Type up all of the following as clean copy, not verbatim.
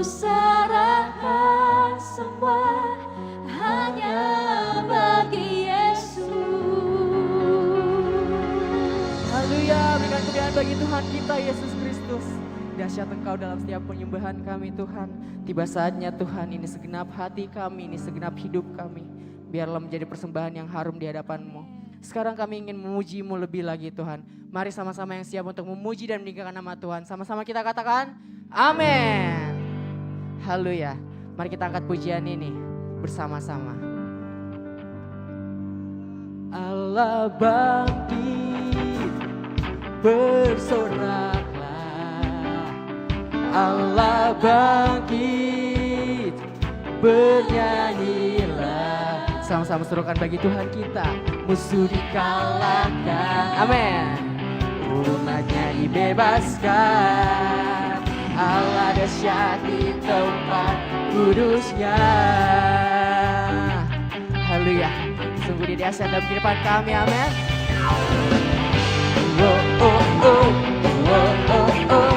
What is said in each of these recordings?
serahkan semua hanya bagi Yesus. Haleluya, berikan kemuliaan bagi Tuhan kita Yesus Kristus. Dahsyat Engkau dalam setiap penyembahan kami Tuhan. Tiba saatnya Tuhan, ini segenap hati kami, ini segenap hidup kami. Biarlah menjadi persembahan yang harum di hadapan-Mu. Sekarang kami ingin memuji-Mu lebih lagi Tuhan. Mari sama-sama yang siap untuk memuji dan meninggikan nama Tuhan. Sama-sama kita katakan, amin. Haleluya. Mari kita angkat pujian ini bersama-sama. Allah bangkit, bersoraklah. Allah bangkit, bernyanyilah. Sama-sama serukan bagi Tuhan kita. Musuh dikalahkan, amin. Umatnya dibebaskan. Allah dahsyat di tempat kudusnya. Haleluya. Sungguh dia dahsyat dalam kehidupan kami, amin. Oh, oh, oh, oh, oh, oh.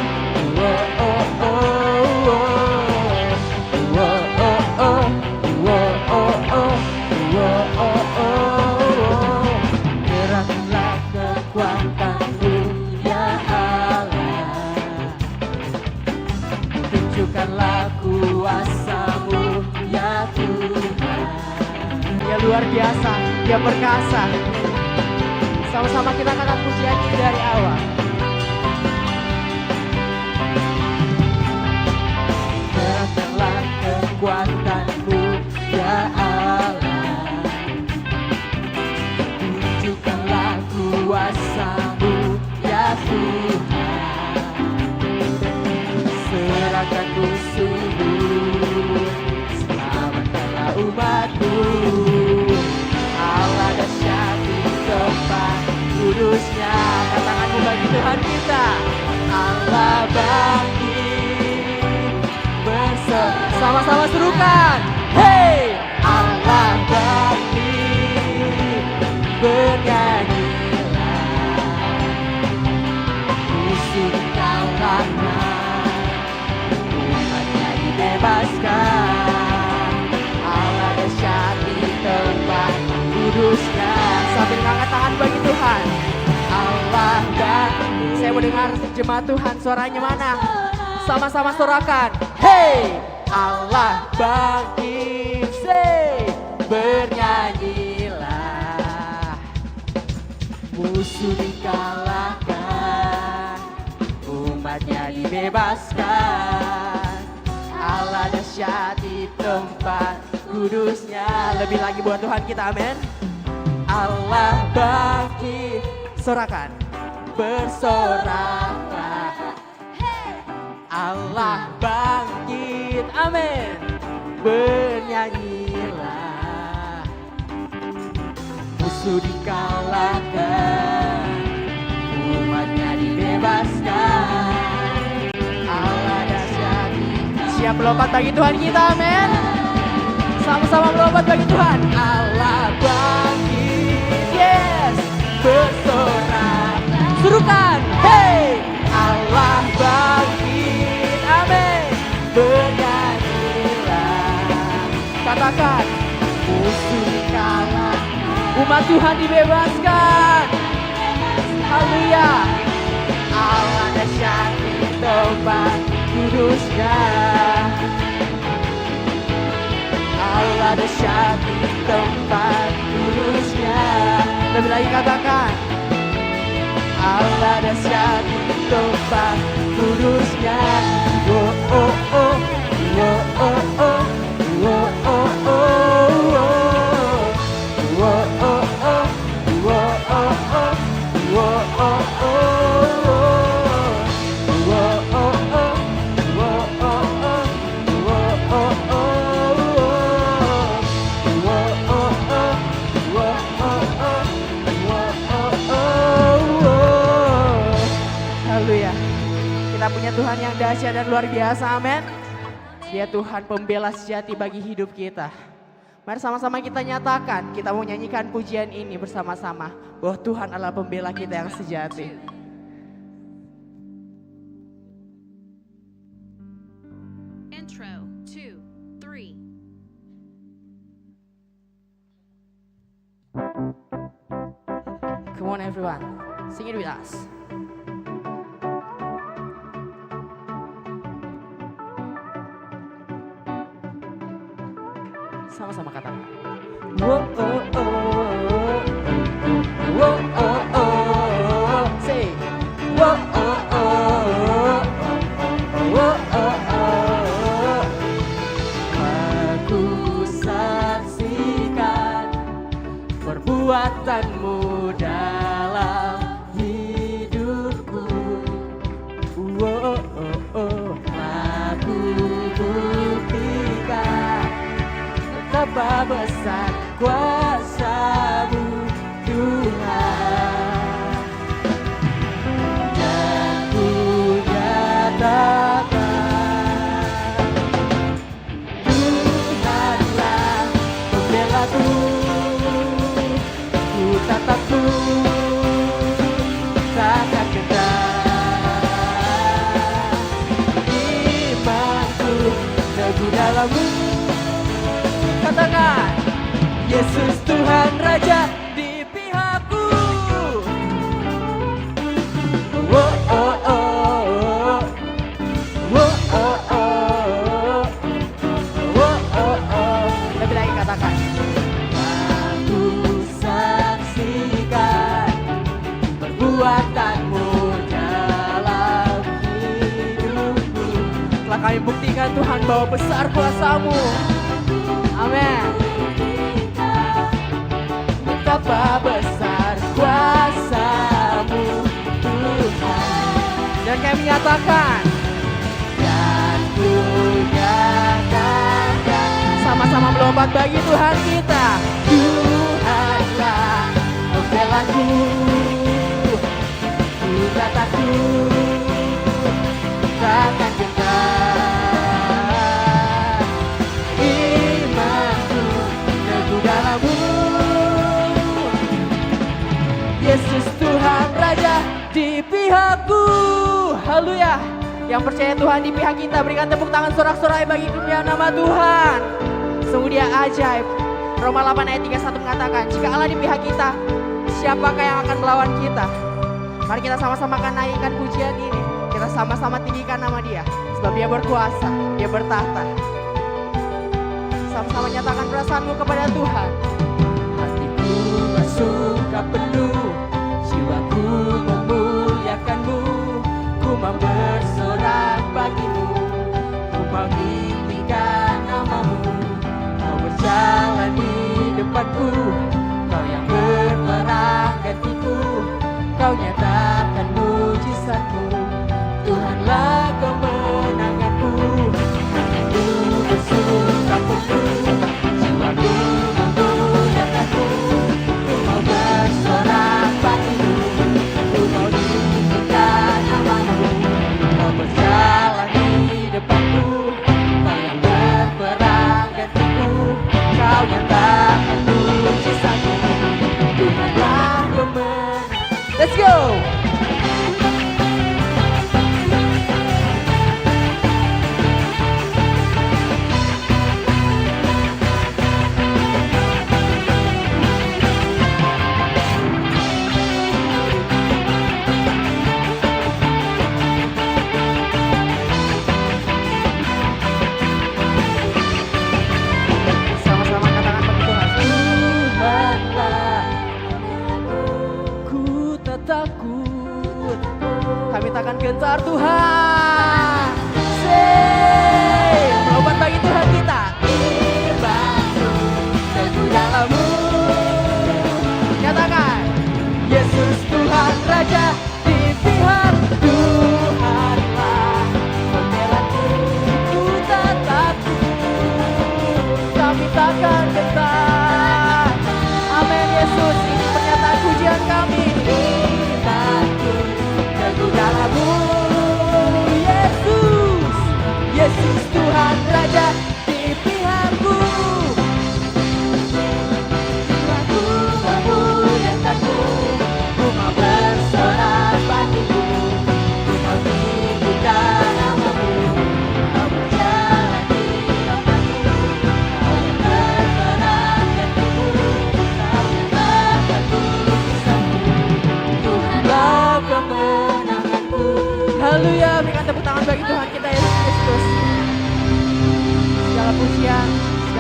Geraklah kekuatan-Mu ya Allah, tunjukkanlah kuasa-Mu ya Tuhan. Dia luar biasa, Dia perkasa. Sama-sama kita akan pujian ini dari awal. Gerakkanlah kekuatan-Mu ya Allah, tunjukkanlah kuasa-Mu ya Tuhan. Serahkan musuh-Mu, selamatkanlah umat-Mu. Allah dahsyat di tempat kudusnya. Katakanmu bagi Tuhan kita. Allah bangkit, sama-sama serukan. Hey, Allah bangkit, bernyanyilah. Musuh dikalahkan, umatnya dibebaskan. Allah dahsyat di tempat kudusnya. Sambil angkat tangan bagi Tuhan. Allah bangkit. Saya mau dengar jemaat Tuhan, suaranya mana? Sama-sama sorakan. Hey, Allah bangkit, say, bernyanyilah. Musuh dikalahkan, umatnya dibebaskan. Allah dahsyat di tempat kudusnya. Lebih lagi buat Tuhan kita, amin. Allah bangkit, sorakan, bersoraklah. Allah bangkit, amin, bernyanyilah. Musuh dikalahkan, umatnya dibebaskan. Allah dahsyat. Siap melompat bagi Tuhan kita, amin. Sama-sama melompat bagi Tuhan. Allah bangkit, yes, bersorak. Surukan, hey, Allah bangkit, amin, bernyanyilah. Katakan, musuh dikalahkan, umat Tuhan dibebaskan. Haleluya. Allah dahsyat di tempat kudusnya. Allah dahsyat di tempat kudusnya. Lebih lagi katakan, Allah dahsyat di tempat kudusnya. Oh oh oh, oh oh oh, oh oh oh, oh oh oh, oh oh oh, oh oh kita punya Tuhan yang dahsyat dan luar biasa, amin. Dia Tuhan pembela sejati bagi hidup kita. Mari sama-sama kita nyatakan, kita mau nyanyikan pujian ini bersama-sama, bahwa Tuhan adalah pembela kita yang sejati. And Intro, 2, 3. Come on everyone, sing it with us. Sama-sama katakan. Whoa, oh, oh. Whoa, oh, oh. Say. Whoa, oh, oh. Whoa, oh, oh. Aku saksikan perbuatanmu dalam hidupku. Whoa, oh, oh. Aku buktikan betapa besar kuasa-Mu Tuhan. Dan ku nyatakan Tuhanlah pembelaku, ku tatapku takkan gentar. Imanku teguh dalam-Mu. Katakan, Yesus Tuhan Raja di pihakku. Whoa, oh, oh. Whoa, oh, oh. Whoa, oh, oh. Lebih lagi katakan. Aku saksikan perbuatan-Mu dalam hidupku. Telah kami buktikan Tuhan bahwa besar kuasa-Mu. Amin. Betapa besar kuasa-Mu Tuhan. Dan kami menyatakan, dan ku nyatakan, sama-sama melompat bagi Tuhan kita. Tuhanlah pembelaku, ku tatapku takkan gentar. Imanku teguh dalam-Mu. Yesus Tuhan Raja di pihakku. Haleluya. Yang percaya Tuhan di pihak kita, berikan tepuk tangan sorak-sorai bagi kemuliaan nama Tuhan. Sungguh Dia ajaib. Roma 8 ayat 31 mengatakan, jika Allah di pihak kita, siapakah yang akan melawan kita? Mari kita sama-sama akan naikkan pujian ini. Kita sama-sama tinggikan nama Dia, sebab Dia berkuasa, Dia bertahta. Sama-sama nyatakan perasaanmu kepada Tuhan. Hatiku bersuka penuh, jiwaku memuliakan-Mu. Ku mau bersorak bagi-Mu, ku mau tinggikan nama-Mu. Kau berjalan di depanku, Kau yang berperang gantiku. Kau nyatakan mujizat-Mu, Tuhanlah kemenanganku. Hatiku bersuka penuh, jiwaku memuliakan-Mu. Ku mau bersorak bagi-Mu, ku mau tinggikan nama-Mu. Kau berjalan di depanku, Kau yang berperang gantiku. Kau nyatakan mujizat-Mu, Tuhanlah kemenangan. Let's go! Sama-sama katakan bagi Tuhan. Tuhanlah, ku tak takut, kami takkan gentar Tuhan. Say, melompat bagi Tuhan kita. Imanku teguh dalam-Mu. Katakan, Yesus Tuhan Raja di pihak. Tuhanlah pembelaku, ku tak takut, kami takkan gentar. Amin Yesus, ini pernyataan pujian kami. Imanku teguh dalam-Mu. Yesus, Yesus Tuhan Raja di pihakku. Jiwaku memuliakan-Mu, ku mau bersorak bagi-Mu. Ku mau tinggikan nama-Mu. Kau berjalan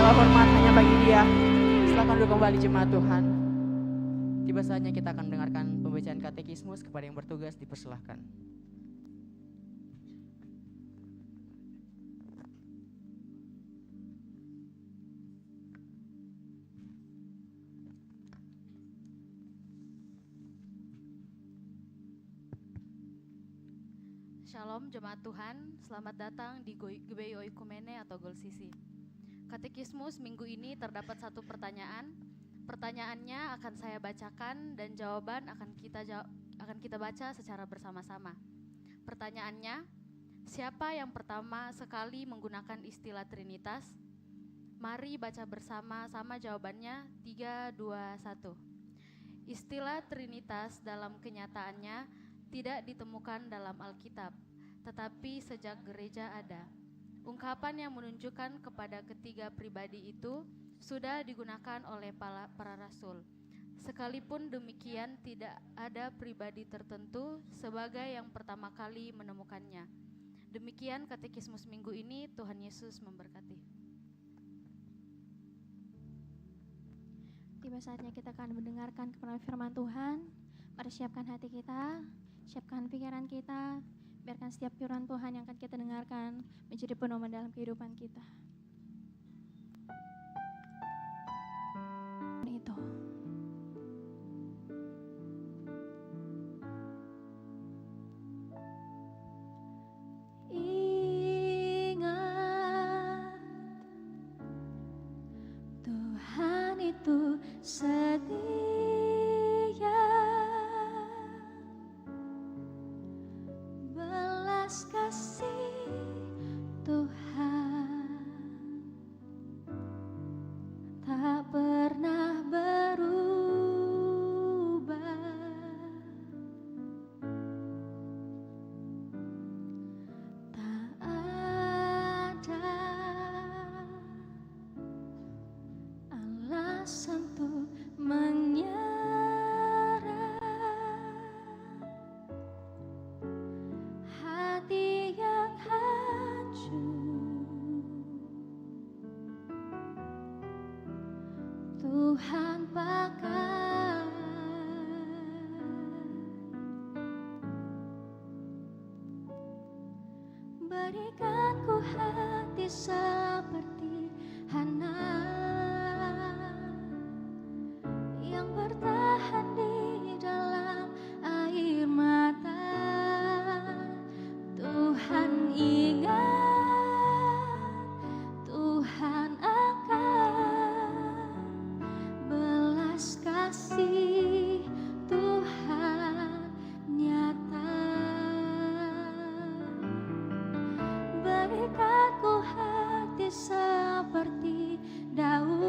segala hormat hanya bagi Dia. Silakan duduk kembali jemaat Tuhan. Tiba saatnya kita akan mendengarkan pembacaan katekismus. Kepada yang bertugas dipersilahkan. Shalom jemaat Tuhan, selamat datang di Gebeyo Ikumene atau Golsisi. Katekismus minggu ini terdapat satu pertanyaan. Pertanyaannya akan saya bacakan dan jawaban akan kita baca secara bersama-sama. Pertanyaannya, siapa yang pertama sekali menggunakan istilah Trinitas? Mari baca bersama-sama jawabannya. 3, 2, 1. Istilah Trinitas dalam kenyataannya tidak ditemukan dalam Alkitab, tetapi sejak gereja ada. Ungkapan yang menunjukkan kepada ketiga pribadi itu sudah digunakan oleh para rasul. Sekalipun demikian, tidak ada pribadi tertentu sebagai yang pertama kali menemukannya. Demikian katekismus minggu ini. Tuhan Yesus memberkati. Tiba saatnya kita akan mendengarkan kebenaran firman Tuhan. Mari siapkan hati kita, siapkan pikiran kita, biarkan setiap firman Tuhan yang akan kita dengarkan menjadi pedoman dalam kehidupan kita. Itu. Ingat, Tuhan itu setia. Belas kasih Tuhan tak pernah berubah. Tak ada alasan untuk menyerah. Hati yang hancur, Tuhan pakai. Berikan ku hati seperti Hana yang bertahan di dalam air mata. Tuhan ingat, Tuhan akan belas kasih Tuhan nyata. Berikan ku hati seperti Daud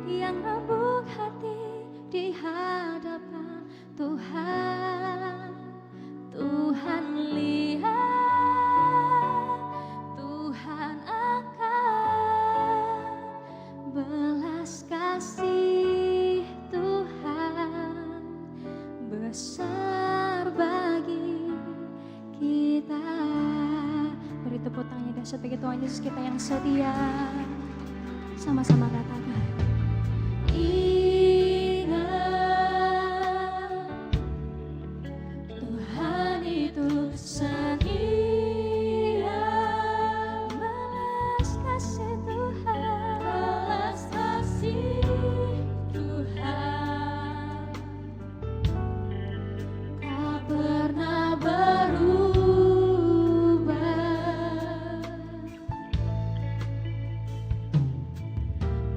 yang rembuk hati di hadapan Tuhan. Tuhan lihat, Tuhan akan belas kasih Tuhan besar bagi kita. Beri tepuk tangannya dahsyat bagi Tuhan Yesus kita yang setia. Sama-sama katakan, ingat, Tuhan itu setia. Belas kasih Tuhan, belas kasih Tuhan tak pernah berubah.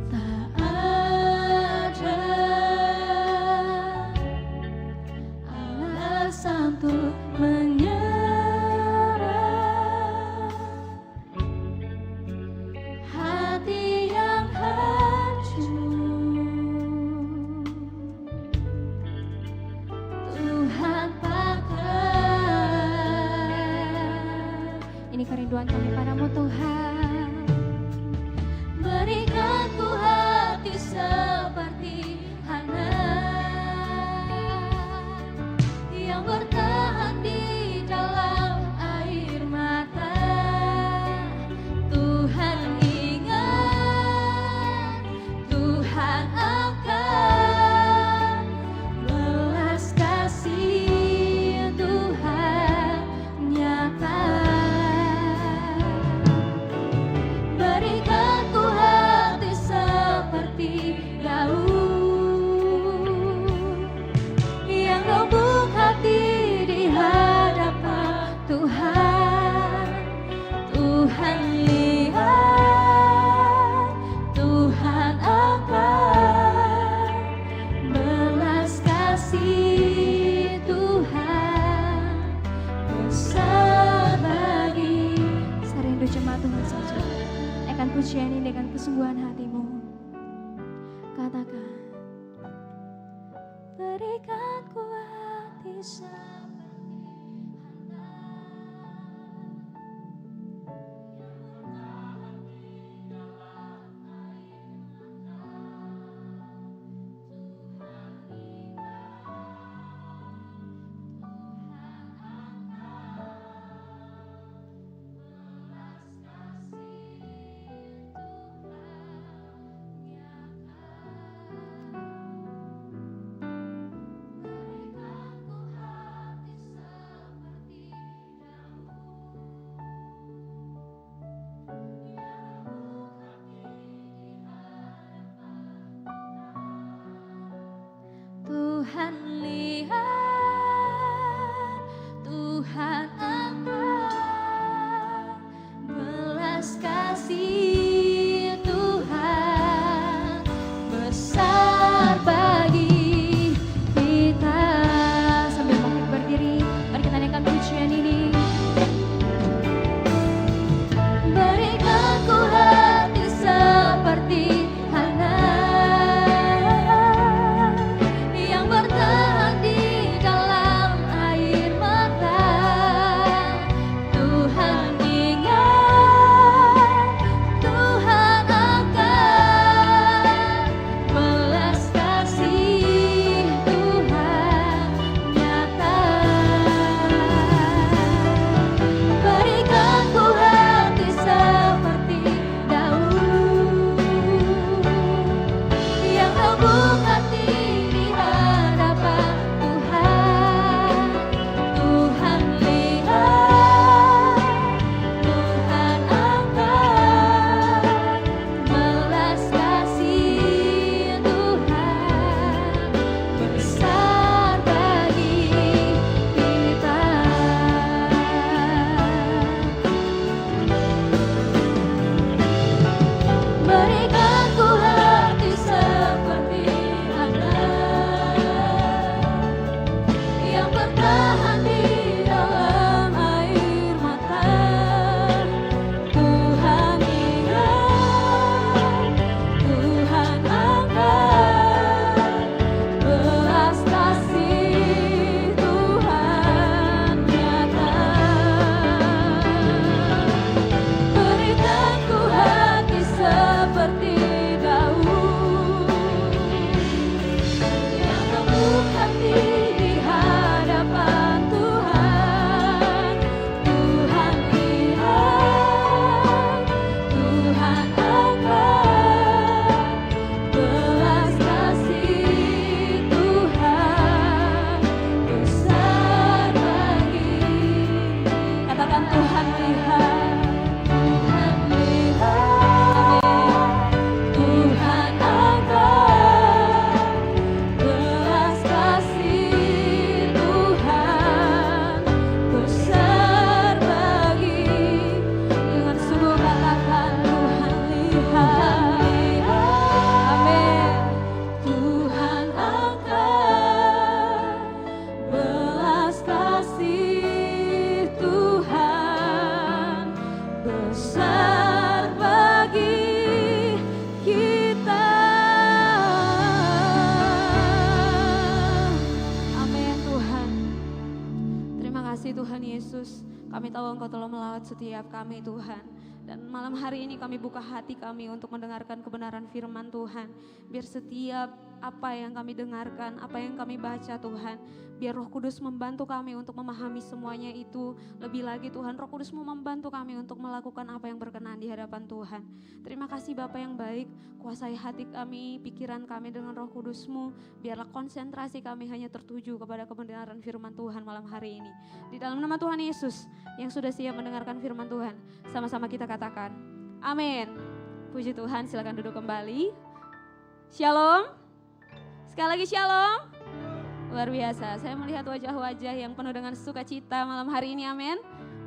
Tak ada alasan untuk menyerah. Hati yang hancur, Tuhan pakai. Ini kerinduan kami padamu Tuhan. Berikan ku hati seperti Hana yang bertahan di dalam air mata. Tuhan Tuhan lihat, Tuhan akan belas kasih Tuhan besar bagi. Serindu jemaat Tuhan saja, akan pujian ini dengan kesungguhan hatimu. Katakan, berikan ku hati seperti Hana. Tuhan lihat, Tuhan akan belas kasih Tuhan besar bagi kita. Sambil bangkit berdiri, mari kita naikkan pujian ini. Berikan ku hati seperti Hana, bertahan di dalam air mata. Tuhan ingat, Tuhan akan belas kasih Tuhan nyata. Berikan ku hati seperti Daud yang lembut hati di hadapan Tuhan. Tuhan lihat, Tuhan akan belas kasih Tuhan besar bagi kita. Berikan ku hati seperti Hana yang bertahan di dalam air mata. Tuhan ingat, Tuhan akan belas kasih Tuhan nyata. Berikan ku hati seperti Daud yang lembut hati di hadapan Tuhan. Tuhan lihat, Tuhan akan belas kasih Tuhan besar bagi. Katakan Tuhan lihat, Tuhan lihat, Tuhan akan belas kasih Tuhan besar bagi. Dengan sungguh katakan Tuhan lihat, amin. Tuhan akan belas kasih Tuhan besar bagi kita. Amin Tuhan. Terima kasih Tuhan Yesus. Kami tahu Engkau telah melawat setiap kami Tuhan. Dan malam hari ini kami buka hati kami untuk mendengarkan kebenaran firman Tuhan. Biar setiap apa yang kami dengarkan, apa yang kami baca Tuhan, biar Roh Kudus membantu kami untuk memahami semuanya itu. Lebih lagi Tuhan, Roh Kudus mau membantu kami untuk melakukan apa yang berkenan di hadapan Tuhan. Terima kasih Bapa yang baik, kuasai hati kami, pikiran kami dengan Roh Kudus-Mu. Biarlah konsentrasi kami hanya tertuju kepada kebenaran firman Tuhan malam hari ini. Di dalam nama Tuhan Yesus yang sudah siap mendengarkan firman Tuhan, sama-sama kita katakan, amin. Puji Tuhan, silakan duduk kembali. Shalom. Sekali lagi shalom. Luar biasa, saya melihat wajah-wajah yang penuh dengan sukacita malam hari ini, amin.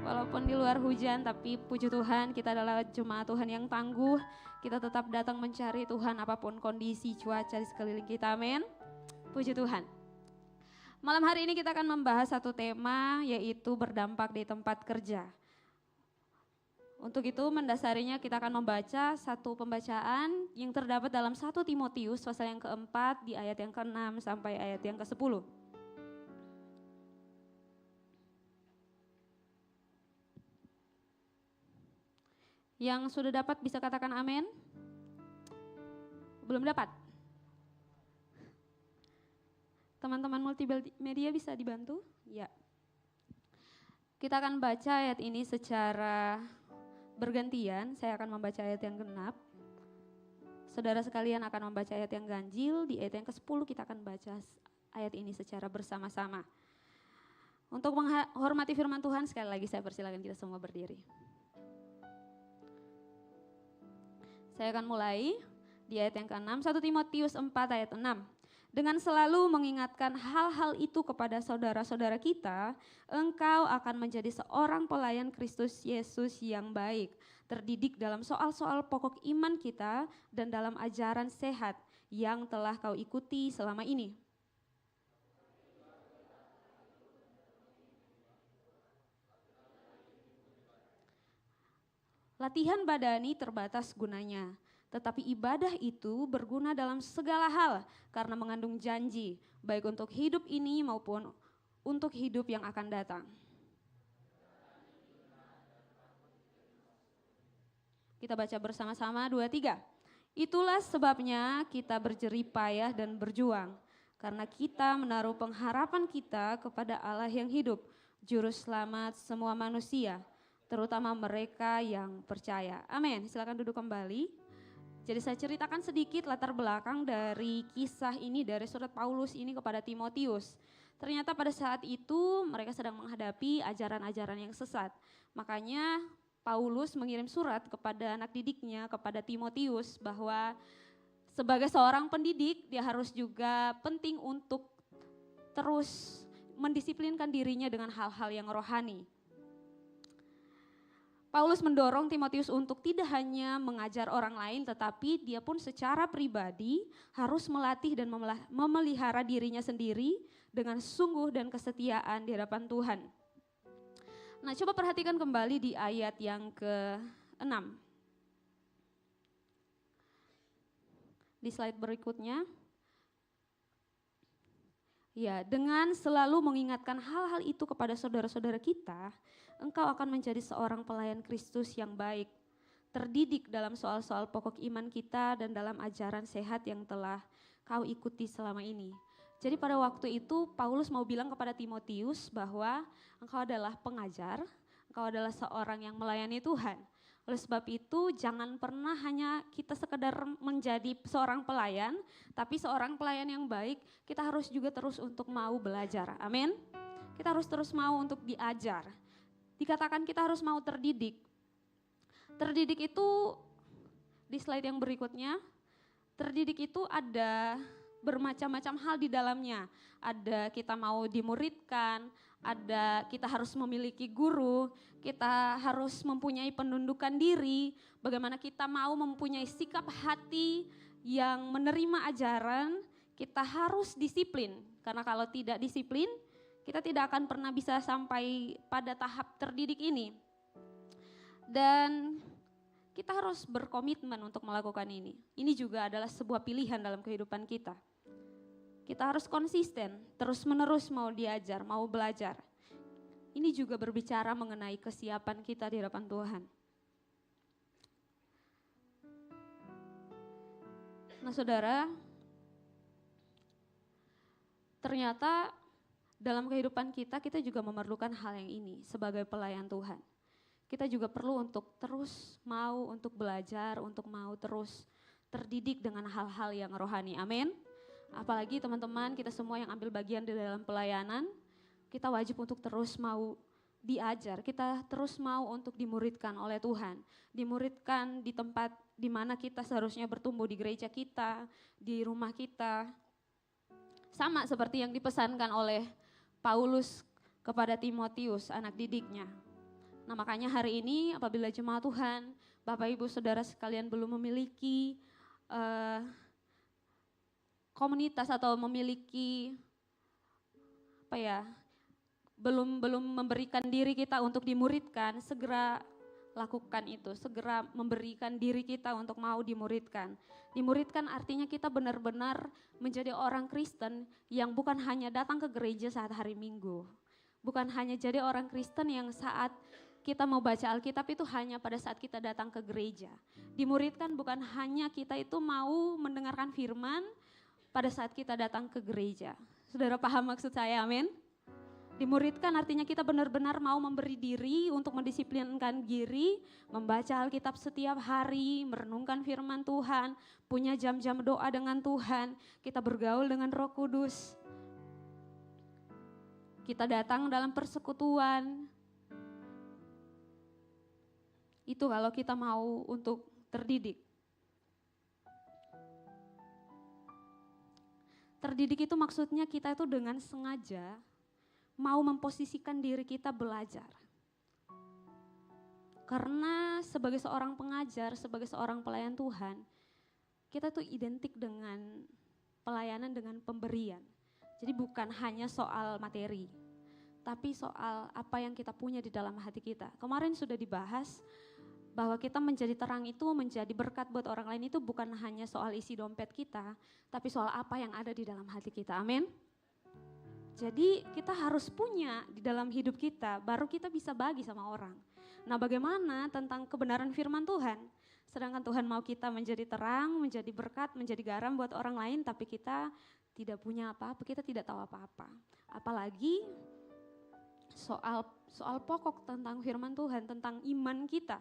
Walaupun di luar hujan, tapi puji Tuhan kita adalah jemaat Tuhan yang tangguh. Kita tetap datang mencari Tuhan apapun kondisi cuaca di sekeliling kita, amin. Puji Tuhan. Malam hari ini kita akan membahas satu tema, yaitu berdampak di tempat kerja. Untuk itu mendasarinya kita akan membaca satu pembacaan yang terdapat dalam 1 Timotius pasal yang keempat di ayat yang ke-6 sampai ayat yang ke-10. Yang sudah dapat bisa katakan amin? Belum dapat? Teman-teman multimedia bisa dibantu? Ya. Kita akan baca ayat ini secara bergantian. Saya akan membaca ayat yang genap. Saudara sekalian akan membaca ayat yang ganjil. Di ayat yang ke-10 kita akan baca ayat ini secara bersama-sama. Untuk menghormati firman Tuhan, sekali lagi saya persilakan kita semua berdiri. Saya akan mulai di ayat yang ke-6, 1 Timotius 4 ayat 6. Dengan selalu mengingatkan hal-hal itu kepada saudara-saudara kita, engkau akan menjadi seorang pelayan Kristus Yesus yang baik, terdidik dalam soal-soal pokok iman kita dan dalam ajaran sehat yang telah kau ikuti selama ini. Latihan badani terbatas gunanya, tetapi ibadah itu berguna dalam segala hal karena mengandung janji, baik untuk hidup ini maupun untuk hidup yang akan datang. Kita baca bersama-sama 2-3. Itulah sebabnya kita berjerih payah dan berjuang, karena kita menaruh pengharapan kita kepada Allah yang hidup, Juru Selamat semua manusia, terutama mereka yang percaya. Amin. Silakan duduk kembali. Jadi saya ceritakan sedikit latar belakang dari kisah ini, dari surat Paulus ini kepada Timotius. Ternyata pada saat itu mereka sedang menghadapi ajaran-ajaran yang sesat. Makanya Paulus mengirim surat kepada anak didiknya, kepada Timotius, bahwa sebagai seorang pendidik dia harus juga penting untuk terus mendisiplinkan dirinya dengan hal-hal yang rohani. Paulus mendorong Timotius untuk tidak hanya mengajar orang lain, tetapi dia pun secara pribadi harus melatih dan memelihara dirinya sendiri dengan sungguh dan kesetiaan di hadapan Tuhan. Nah, coba perhatikan kembali di ayat yang ke-6. Di slide berikutnya. Ya, dengan selalu mengingatkan hal-hal itu kepada saudara-saudara kita, engkau akan menjadi seorang pelayan Kristus yang baik, terdidik dalam soal-soal pokok iman kita dan dalam ajaran sehat yang telah kau ikuti selama ini. Jadi pada waktu itu Paulus mau bilang kepada Timotius bahwa engkau adalah pengajar, engkau adalah seorang yang melayani Tuhan. Oleh sebab itu jangan pernah hanya kita sekedar menjadi seorang pelayan, tapi seorang pelayan yang baik kita harus juga terus untuk mau belajar. Amin. Kita harus terus mau untuk diajar. Dikatakan kita harus mau terdidik. Terdidik itu di slide yang berikutnya, terdidik itu ada bermacam-macam hal di dalamnya. Ada kita mau dimuridkan, ada kita harus memiliki guru, kita harus mempunyai penundukan diri, bagaimana kita mau mempunyai sikap hati yang menerima ajaran, kita harus disiplin. Karena kalau tidak disiplin, kita tidak akan pernah bisa sampai pada tahap terdidik ini. Dan kita harus berkomitmen untuk melakukan ini. Ini juga adalah sebuah pilihan dalam kehidupan kita. Kita harus konsisten, terus-menerus mau diajar, mau belajar. Ini juga berbicara mengenai kesiapan kita di hadapan Tuhan. Nah saudara, ternyata dalam kehidupan kita juga memerlukan hal yang ini sebagai pelayan Tuhan. Kita juga perlu untuk terus mau untuk belajar, untuk mau terus terdidik dengan hal-hal yang rohani. Amin. Apalagi teman-teman kita semua yang ambil bagian di dalam pelayanan, kita wajib untuk terus mau diajar, kita terus mau untuk dimuridkan oleh Tuhan. Dimuridkan di tempat di mana kita seharusnya bertumbuh, di gereja kita, di rumah kita. Sama seperti yang dipesankan oleh Paulus kepada Timotius, anak didiknya. Nah makanya hari ini apabila jemaat Tuhan, Bapak Ibu Saudara sekalian belum memiliki komunitas atau memiliki apa ya, belum memberikan diri kita untuk dimuridkan, segera lakukan itu, segera memberikan diri kita untuk mau dimuridkan. Dimuridkan artinya kita benar-benar menjadi orang Kristen yang bukan hanya datang ke gereja saat hari Minggu. Bukan hanya jadi orang Kristen yang saat kita mau baca Alkitab itu hanya pada saat kita datang ke gereja. Dimuridkan bukan hanya kita itu mau mendengarkan firman pada saat kita datang ke gereja. Saudara paham maksud saya, amin? Dimuridkan artinya kita benar-benar mau memberi diri untuk mendisiplinkan diri, membaca Alkitab setiap hari, merenungkan firman Tuhan, punya jam-jam doa dengan Tuhan, kita bergaul dengan Roh Kudus. Kita datang dalam persekutuan. Itu kalau kita mau untuk terdidik. Terdidik itu maksudnya kita itu dengan sengaja mau memposisikan diri kita belajar. Karena sebagai seorang pengajar, sebagai seorang pelayan Tuhan, kita tuh identik dengan pelayanan dengan pemberian. Jadi bukan hanya soal materi, tapi soal apa yang kita punya di dalam hati kita. Kemarin sudah dibahas bahwa kita menjadi terang itu, menjadi berkat buat orang lain itu bukan hanya soal isi dompet kita, tapi soal apa yang ada di dalam hati kita, amin. Jadi kita harus punya di dalam hidup kita, baru kita bisa bagi sama orang. Nah bagaimana tentang kebenaran firman Tuhan? Sedangkan Tuhan mau kita menjadi terang, menjadi berkat, menjadi garam buat orang lain, tapi kita tidak punya apa-apa, kita tidak tahu apa-apa. Apalagi soal pokok tentang firman Tuhan, tentang iman kita.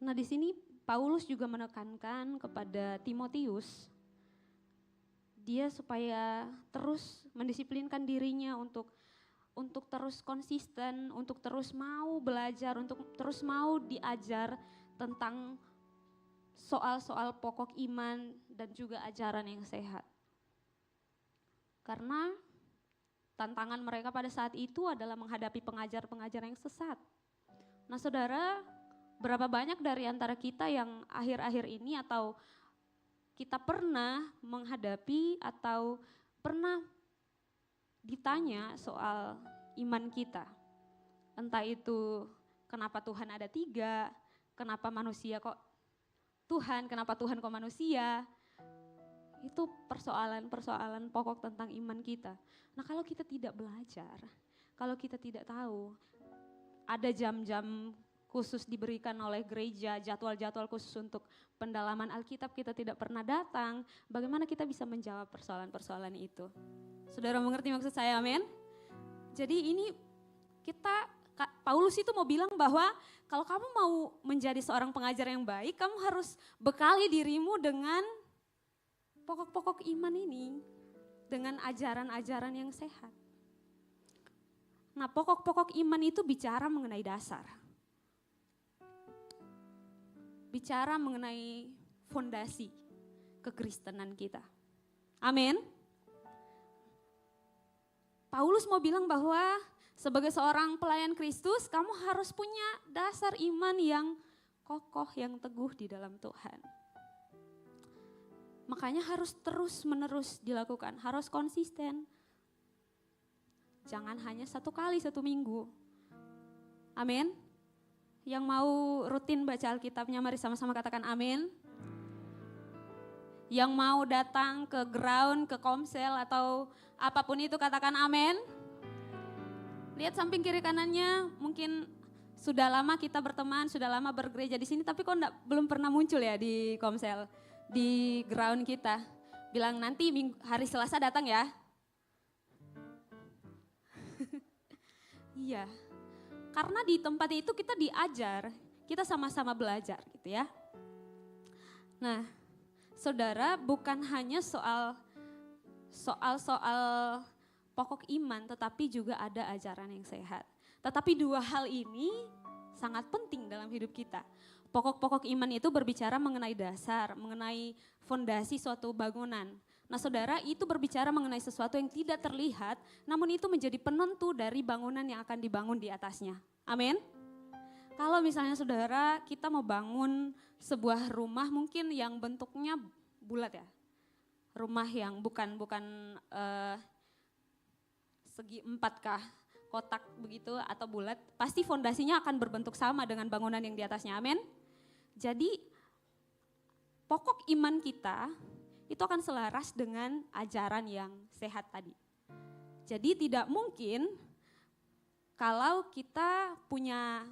Nah di sini Paulus juga menekankan kepada Timotius, dia supaya terus mendisiplinkan dirinya untuk terus konsisten, untuk terus mau belajar, untuk terus mau diajar tentang soal-soal pokok iman dan juga ajaran yang sehat. Karena tantangan mereka pada saat itu adalah menghadapi pengajar-pengajar yang sesat. Nah saudara, berapa banyak dari antara kita yang akhir-akhir ini atau kita pernah menghadapi atau pernah ditanya soal iman kita. Entah itu kenapa Tuhan ada 3, kenapa manusia kok Tuhan, kenapa Tuhan kok manusia. Itu persoalan-persoalan pokok tentang iman kita. Nah kalau kita tidak belajar, kalau kita tidak tahu, ada jam-jam khusus diberikan oleh gereja, jadwal-jadwal khusus untuk pendalaman Alkitab kita tidak pernah datang, bagaimana kita bisa menjawab persoalan-persoalan itu? Saudara mengerti maksud saya, amin? Jadi ini Paulus itu mau bilang bahwa kalau kamu mau menjadi seorang pengajar yang baik, kamu harus bekali dirimu dengan pokok-pokok iman ini, dengan ajaran-ajaran yang sehat. Nah pokok-pokok iman itu bicara mengenai dasar. Bicara mengenai fondasi kekristenan kita. Amin. Paulus mau bilang bahwa sebagai seorang pelayan Kristus, kamu harus punya dasar iman yang kokoh, yang teguh di dalam Tuhan. Makanya harus terus-menerus dilakukan, harus konsisten. Jangan hanya 1 kali 1 minggu. Amin. Yang mau rutin baca Alkitabnya, mari sama-sama katakan amin. Yang mau datang ke ground, ke komsel atau apapun itu katakan amin. Lihat samping kiri kanannya, mungkin sudah lama kita berteman, sudah lama bergereja di sini, tapi kok belum pernah muncul ya di komsel, di ground kita. Bilang nanti hari Selasa datang ya. Iya. Karena di tempat itu kita diajar, kita sama-sama belajar gitu ya. Nah, saudara, bukan hanya soal pokok iman, tetapi juga ada ajaran yang sehat. Tetapi 2 hal ini sangat penting dalam hidup kita. Pokok-pokok iman itu berbicara mengenai dasar, mengenai fondasi suatu bangunan. Nah saudara, itu berbicara mengenai sesuatu yang tidak terlihat, namun itu menjadi penentu dari bangunan yang akan dibangun di atasnya. Amin. Kalau misalnya saudara, kita mau bangun sebuah rumah mungkin yang bentuknya bulat ya. Rumah yang bukan segi 4K, kotak begitu atau bulat, pasti fondasinya akan berbentuk sama dengan bangunan yang di atasnya. Amin. Jadi pokok iman kita itu akan selaras dengan ajaran yang sehat tadi. Jadi tidak mungkin kalau kita punya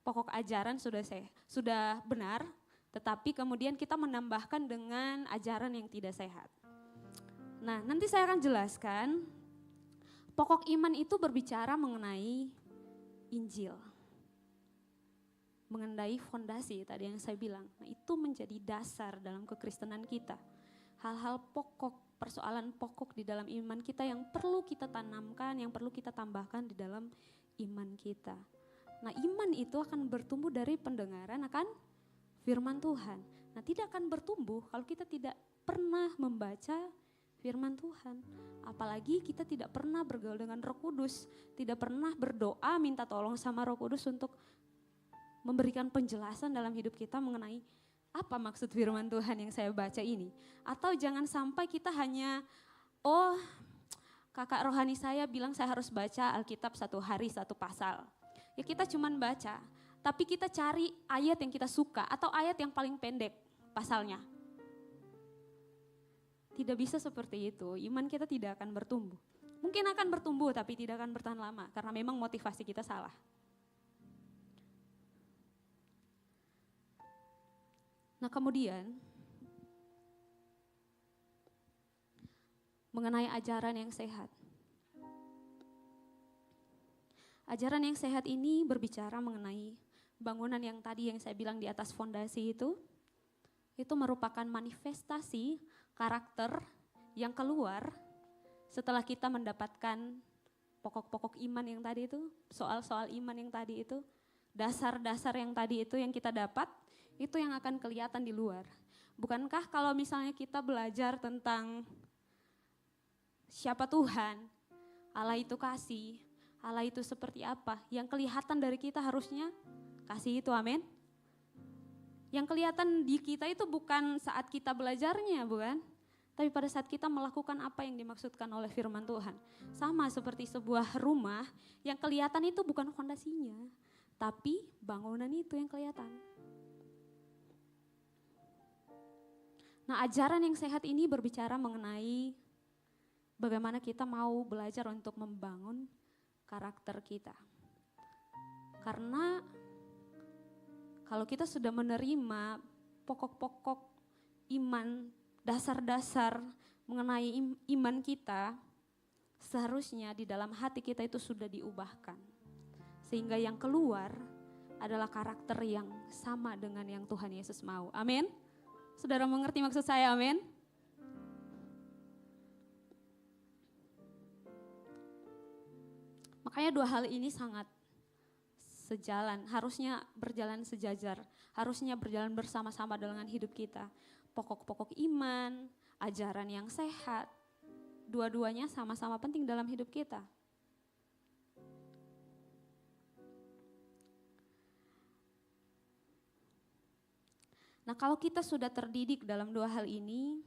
pokok ajaran sudah benar, tetapi kemudian kita menambahkan dengan ajaran yang tidak sehat. Nah, nanti saya akan jelaskan pokok iman itu berbicara mengenai Injil. Mengenai fondasi tadi yang saya bilang. Nah, itu menjadi dasar dalam kekristenan kita. Hal-hal pokok, persoalan pokok di dalam iman kita yang perlu kita tanamkan, yang perlu kita tambahkan di dalam iman kita. Nah, iman itu akan bertumbuh dari pendengaran akan firman Tuhan. Nah, tidak akan bertumbuh kalau kita tidak pernah membaca firman Tuhan. Apalagi kita tidak pernah bergaul dengan Roh Kudus, tidak pernah berdoa minta tolong sama Roh Kudus untuk memberikan penjelasan dalam hidup kita mengenai apa maksud firman Tuhan yang saya baca ini. Atau jangan sampai kita hanya, oh kakak rohani saya bilang saya harus baca Alkitab 1 hari 1 pasal. Ya kita cuman baca, tapi kita cari ayat yang kita suka atau ayat yang paling pendek pasalnya. Tidak bisa seperti itu, iman kita tidak akan bertumbuh. Mungkin akan bertumbuh tapi tidak akan bertahan lama karena memang motivasi kita salah. Nah kemudian mengenai ajaran yang sehat. Ajaran yang sehat ini berbicara mengenai bangunan yang tadi yang saya bilang di atas fondasi itu merupakan manifestasi karakter yang keluar setelah kita mendapatkan pokok-pokok iman yang tadi itu, soal-soal iman yang tadi itu, dasar-dasar yang tadi itu yang kita dapat, itu yang akan kelihatan di luar. Bukankah kalau misalnya kita belajar tentang siapa Tuhan, Allah itu kasih, Allah itu seperti apa, yang kelihatan dari kita harusnya kasih itu, amin. Yang kelihatan di kita itu bukan saat kita belajarnya, bukan? Tapi pada saat kita melakukan apa yang dimaksudkan oleh firman Tuhan. Sama seperti sebuah rumah yang kelihatan itu bukan fondasinya, tapi bangunan itu yang kelihatan. Nah, ajaran yang sehat ini berbicara mengenai bagaimana kita mau belajar untuk membangun karakter kita. Karena kalau kita sudah menerima pokok-pokok iman, dasar-dasar mengenai iman kita, seharusnya di dalam hati kita itu sudah diubahkan. Sehingga yang keluar adalah karakter yang sama dengan yang Tuhan Yesus mau. Amin. Saudara mengerti maksud saya, amin? Makanya dua hal ini sangat sejalan, harusnya berjalan sejajar, harusnya berjalan bersama-sama dengan hidup kita. Pokok-pokok iman, ajaran yang sehat, dua-duanya sama-sama penting dalam hidup kita. Nah, kalau kita sudah terdidik dalam dua hal ini,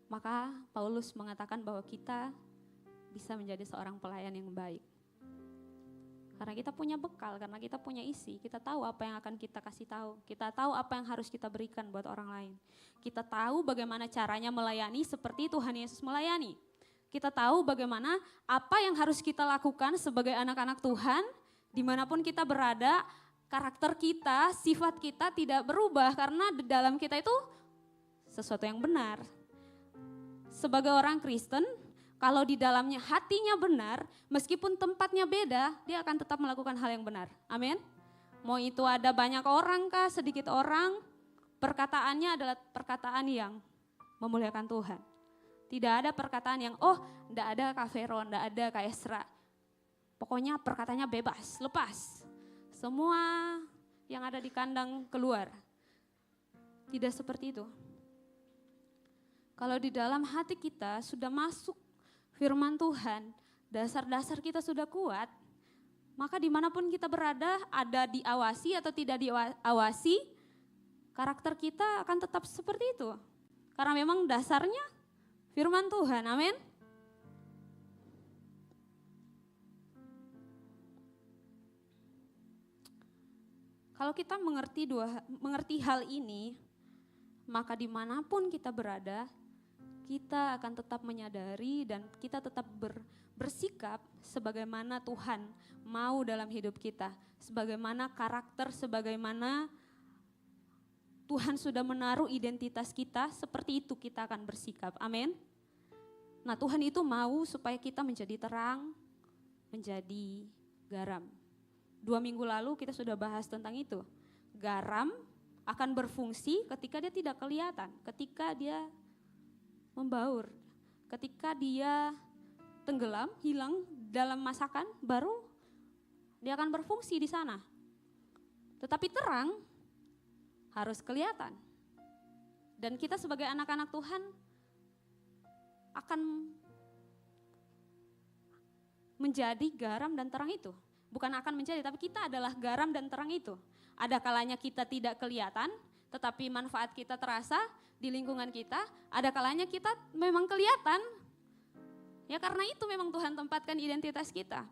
maka Paulus mengatakan bahwa kita bisa menjadi seorang pelayan yang baik. Karena kita punya bekal, karena kita punya isi, kita tahu apa yang akan kita kasih tahu, kita tahu apa yang harus kita berikan buat orang lain. Kita tahu bagaimana caranya melayani seperti Tuhan Yesus melayani. Kita tahu bagaimana apa yang harus kita lakukan sebagai anak-anak Tuhan, dimanapun kita berada, karakter kita, sifat kita tidak berubah karena di dalam kita itu sesuatu yang benar. Sebagai orang Kristen, kalau di dalamnya hatinya benar, meskipun tempatnya beda, dia akan tetap melakukan hal yang benar. Amin. Mau itu ada banyak orang kah, sedikit orang, perkataannya adalah perkataan yang memuliakan Tuhan. Tidak ada perkataan yang, oh enggak ada Kak Vero, enggak ada Kak Esra. Pokoknya perkataannya bebas, lepas. Semua yang ada di kandang keluar. Tidak seperti itu. Kalau di dalam hati kita sudah masuk firman Tuhan, dasar-dasar kita sudah kuat, maka dimanapun kita berada, ada diawasi atau tidak diawasi, karakter kita akan tetap seperti itu. Karena memang dasarnya firman Tuhan, amin. Kalau kita mengerti hal ini, maka dimanapun kita berada, kita akan tetap menyadari dan kita tetap bersikap sebagaimana Tuhan mau dalam hidup kita. Sebagaimana karakter, sebagaimana Tuhan sudah menaruh identitas kita, seperti itu kita akan bersikap. Amin. Nah, Tuhan itu mau supaya kita menjadi terang, menjadi garam. 2 minggu lalu kita sudah bahas tentang itu. Garam akan berfungsi ketika dia tidak kelihatan, ketika dia membaur, ketika dia tenggelam, hilang dalam masakan, baru dia akan berfungsi di sana. Tetapi terang harus kelihatan. Dan kita sebagai anak-anak Tuhan akan menjadi garam dan terang itu. Bukan akan menjadi, tapi kita adalah garam dan terang itu. Ada kalanya kita tidak kelihatan, tetapi manfaat kita terasa di lingkungan kita. Ada kalanya kita memang kelihatan. Ya karena itu memang Tuhan tempatkan identitas kita.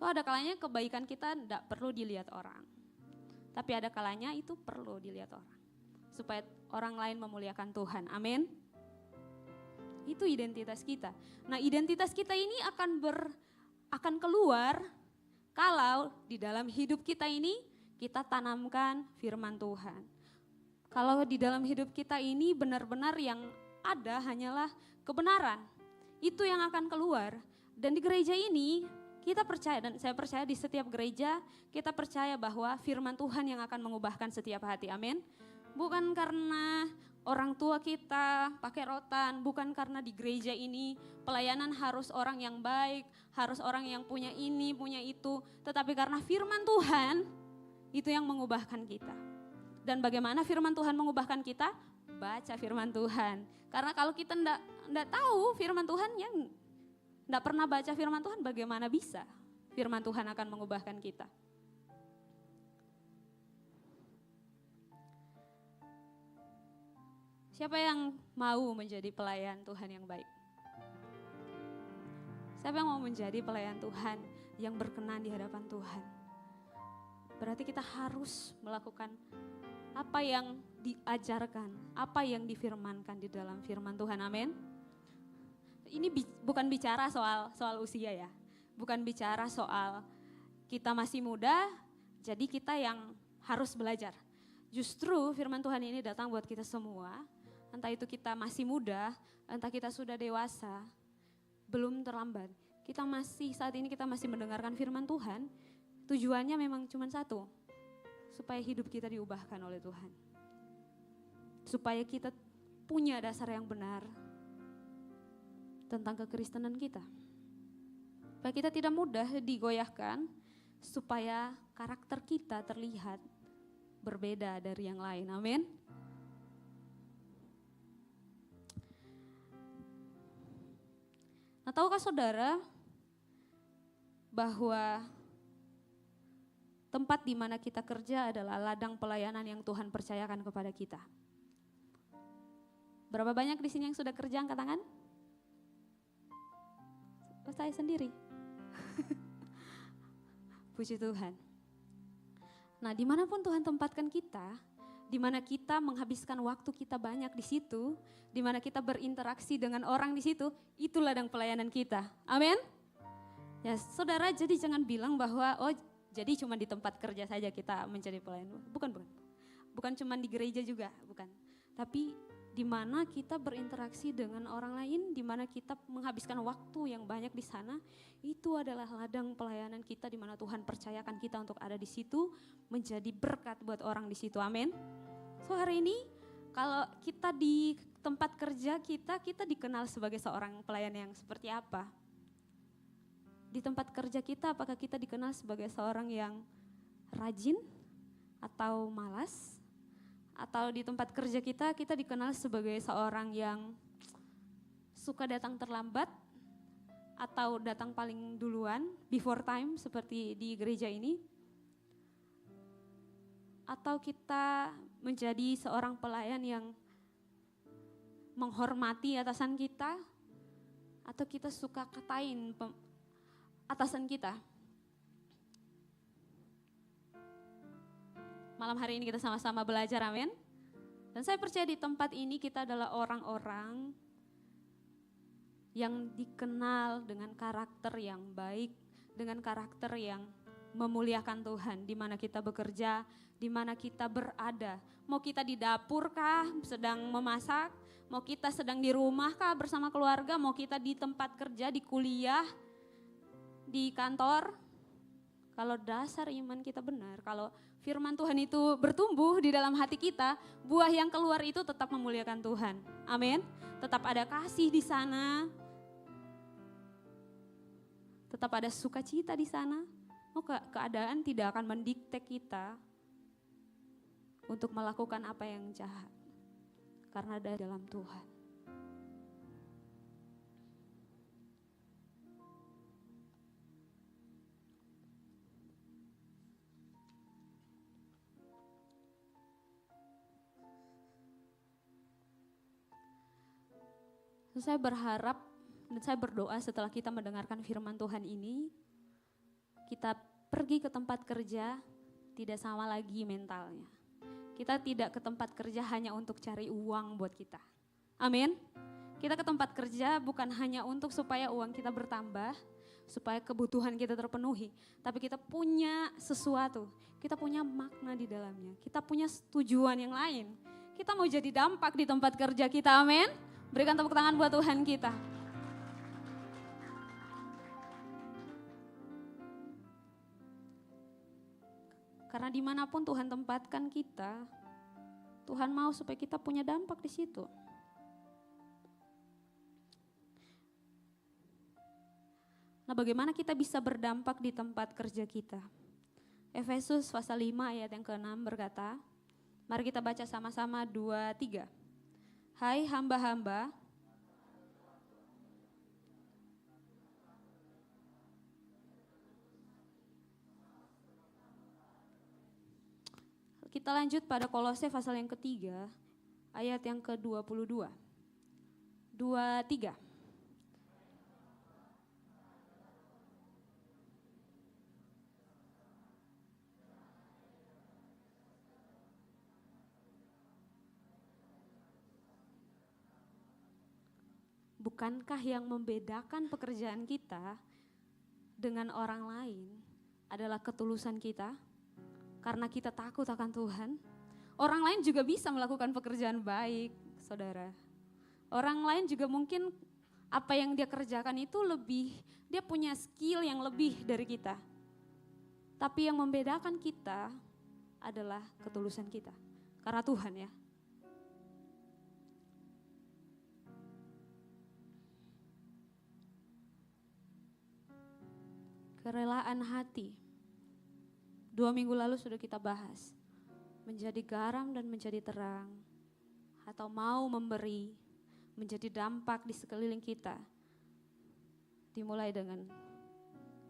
Oh, ada kalanya kebaikan kita tidak perlu dilihat orang. Tapi ada kalanya itu perlu dilihat orang. Supaya orang lain memuliakan Tuhan. Amin. Itu identitas kita. Nah, identitas kita ini akan keluar kalau di dalam hidup kita ini kita tanamkan firman Tuhan. Kalau di dalam hidup kita ini benar-benar yang ada hanyalah kebenaran. Itu yang akan keluar. Dan di gereja ini kita percaya, dan saya percaya di setiap gereja kita percaya bahwa firman Tuhan yang akan mengubahkan setiap hati. Amin. Bukan karena orang tua kita pakai rotan, bukan karena di gereja ini pelayanan harus orang yang baik, harus orang yang punya ini, punya itu. Tetapi karena firman Tuhan itu yang mengubahkan kita. Dan bagaimana firman Tuhan mengubahkan kita? Baca firman Tuhan. Karena kalau kita enggak tahu firman Tuhan, yang enggak pernah baca firman Tuhan, bagaimana bisa firman Tuhan akan mengubahkan kita? Siapa yang mau menjadi pelayan Tuhan yang baik? Siapa yang mau menjadi pelayan Tuhan yang berkenan di hadapan Tuhan? Berarti kita harus melakukan apa yang diajarkan, apa yang difirmankan di dalam firman Tuhan. Amin. Ini bukan bicara soal usia ya. Bukan bicara soal kita masih muda, jadi kita yang harus belajar. Justru firman Tuhan ini datang buat kita semua. Entah itu kita masih muda, entah kita sudah dewasa, belum terlambat. Saat ini kita masih mendengarkan firman Tuhan, tujuannya memang cuma satu, supaya hidup kita diubahkan oleh Tuhan. Supaya kita punya dasar yang benar tentang kekristenan kita. Supaya kita tidak mudah digoyahkan, supaya karakter kita terlihat berbeda dari yang lain. Amin. Nah, tahukah saudara bahwa tempat di mana kita kerja adalah ladang pelayanan yang Tuhan percayakan kepada kita? Berapa banyak di sini yang sudah kerja, angkat tangan? Oh, saya sendiri. Puji Tuhan. Nah, dimanapun Tuhan tempatkan kita, di mana kita menghabiskan waktu kita banyak di situ, di mana kita berinteraksi dengan orang di situ, itu ladang pelayanan kita. Amin. Ya, saudara, jadi jangan bilang bahwa jadi cuma di tempat kerja saja kita menjadi pelayan. Bukan. Bukan cuma di gereja juga, bukan. Tapi di mana kita berinteraksi dengan orang lain, di mana kita menghabiskan waktu yang banyak di sana, itu adalah ladang pelayanan kita, di mana Tuhan percayakan kita untuk ada di situ, menjadi berkat buat orang di situ. Amin. So, hari ini kalau kita di tempat kerja kita dikenal sebagai seorang pelayan yang seperti apa? Di tempat kerja kita, apakah kita dikenal sebagai seorang yang rajin atau malas? atau di tempat kerja kita, kita dikenal sebagai seorang yang suka datang terlambat atau datang paling duluan, before time seperti di gereja ini. Atau kita menjadi seorang pelayan yang menghormati atasan kita, atau kita suka katain atasan kita. Malam hari ini kita sama-sama belajar, amin. Dan saya percaya di tempat ini kita adalah orang-orang yang dikenal dengan karakter yang baik, dengan karakter yang memuliakan Tuhan, di mana kita bekerja, di mana kita berada. Mau kita di dapur kah, sedang memasak, mau kita sedang di rumah kah bersama keluarga, mau kita di tempat kerja, di kuliah, di kantor. Kalau dasar iman kita benar, kalau firman Tuhan itu bertumbuh di dalam hati kita, buah yang keluar itu tetap memuliakan Tuhan. Amin. Tetap ada kasih di sana. Tetap ada sukacita di sana. Keadaan tidak akan mendikte kita untuk melakukan apa yang jahat. Karena ada dalam Tuhan. Saya berharap dan saya berdoa setelah kita mendengarkan firman Tuhan ini, kita pergi ke tempat kerja tidak sama lagi mentalnya. Kita tidak ke tempat kerja hanya untuk cari uang buat kita. Amin. Kita ke tempat kerja bukan hanya untuk supaya uang kita bertambah, supaya kebutuhan kita terpenuhi. Tapi kita punya sesuatu, kita punya makna di dalamnya. Kita punya tujuan yang lain. Kita mau jadi dampak di tempat kerja kita, amin. Berikan tepuk tangan buat Tuhan kita. Karena dimanapun Tuhan tempatkan kita, Tuhan mau supaya kita punya dampak di situ. Nah, bagaimana kita bisa berdampak di tempat kerja kita? Efesus pasal 5 ayat yang ke-6 berkata, mari kita baca sama-sama 2, 3. Hai hamba-hamba, kita lanjut pada Kolose pasal yang ketiga, ayat yang ke-22. 2, 3. Bukankah yang membedakan pekerjaan kita dengan orang lain adalah ketulusan kita? Karena kita takut akan Tuhan. Orang lain juga bisa melakukan pekerjaan baik, saudara. Orang lain juga mungkin apa yang dia kerjakan itu lebih, dia punya skill yang lebih dari kita. Tapi yang membedakan kita adalah ketulusan kita. Karena Tuhan ya. Kerelaan hati. 2 minggu lalu sudah kita bahas. Menjadi garam dan menjadi terang. Atau mau memberi, menjadi dampak di sekeliling kita. Dimulai dengan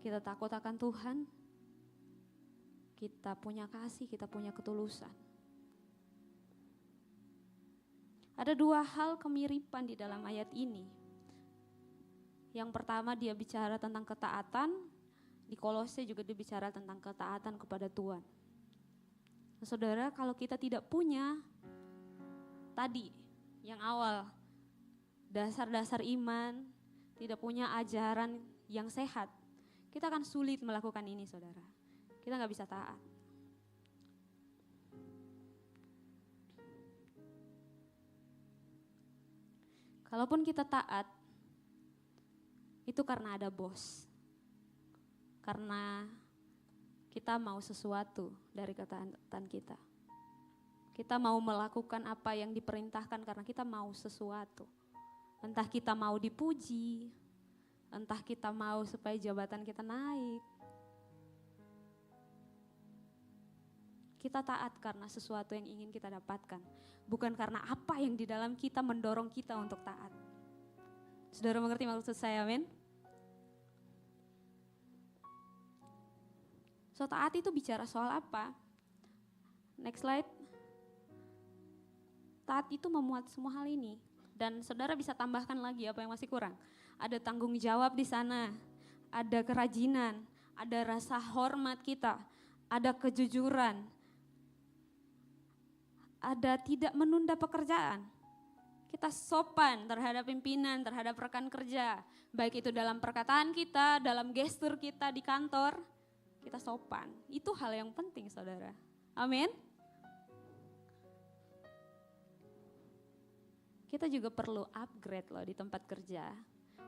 kita takut akan Tuhan. Kita punya kasih, kita punya ketulusan. Ada 2 hal kemiripan di dalam ayat ini. Yang pertama dia bicara tentang ketaatan. Di Kolose juga dia bicara tentang ketaatan kepada Tuhan. Nah, saudara, kalau kita tidak punya tadi yang awal dasar-dasar iman, tidak punya ajaran yang sehat, kita akan sulit melakukan ini, saudara. Kita nggak bisa taat. Kalaupun kita taat, itu karena ada bos. Karena kita mau sesuatu dari ketaatan kita. Kita mau melakukan apa yang diperintahkan karena kita mau sesuatu. Entah kita mau dipuji, entah kita mau supaya jabatan kita naik. Kita taat karena sesuatu yang ingin kita dapatkan. Bukan karena apa yang di dalam kita mendorong kita untuk taat. Saudara mengerti maksud saya, amin? So taat itu bicara soal apa? Next slide. Taat itu memuat semua hal ini. Dan saudara bisa tambahkan lagi apa yang masih kurang. Ada tanggung jawab di sana, ada kerajinan, ada rasa hormat kita, ada kejujuran, ada tidak menunda pekerjaan. Kita sopan terhadap pimpinan, terhadap rekan kerja. Baik itu dalam perkataan kita, dalam gestur kita di kantor, kita sopan. Itu hal yang penting, saudara. Amin. Kita juga perlu upgrade loh di tempat kerja.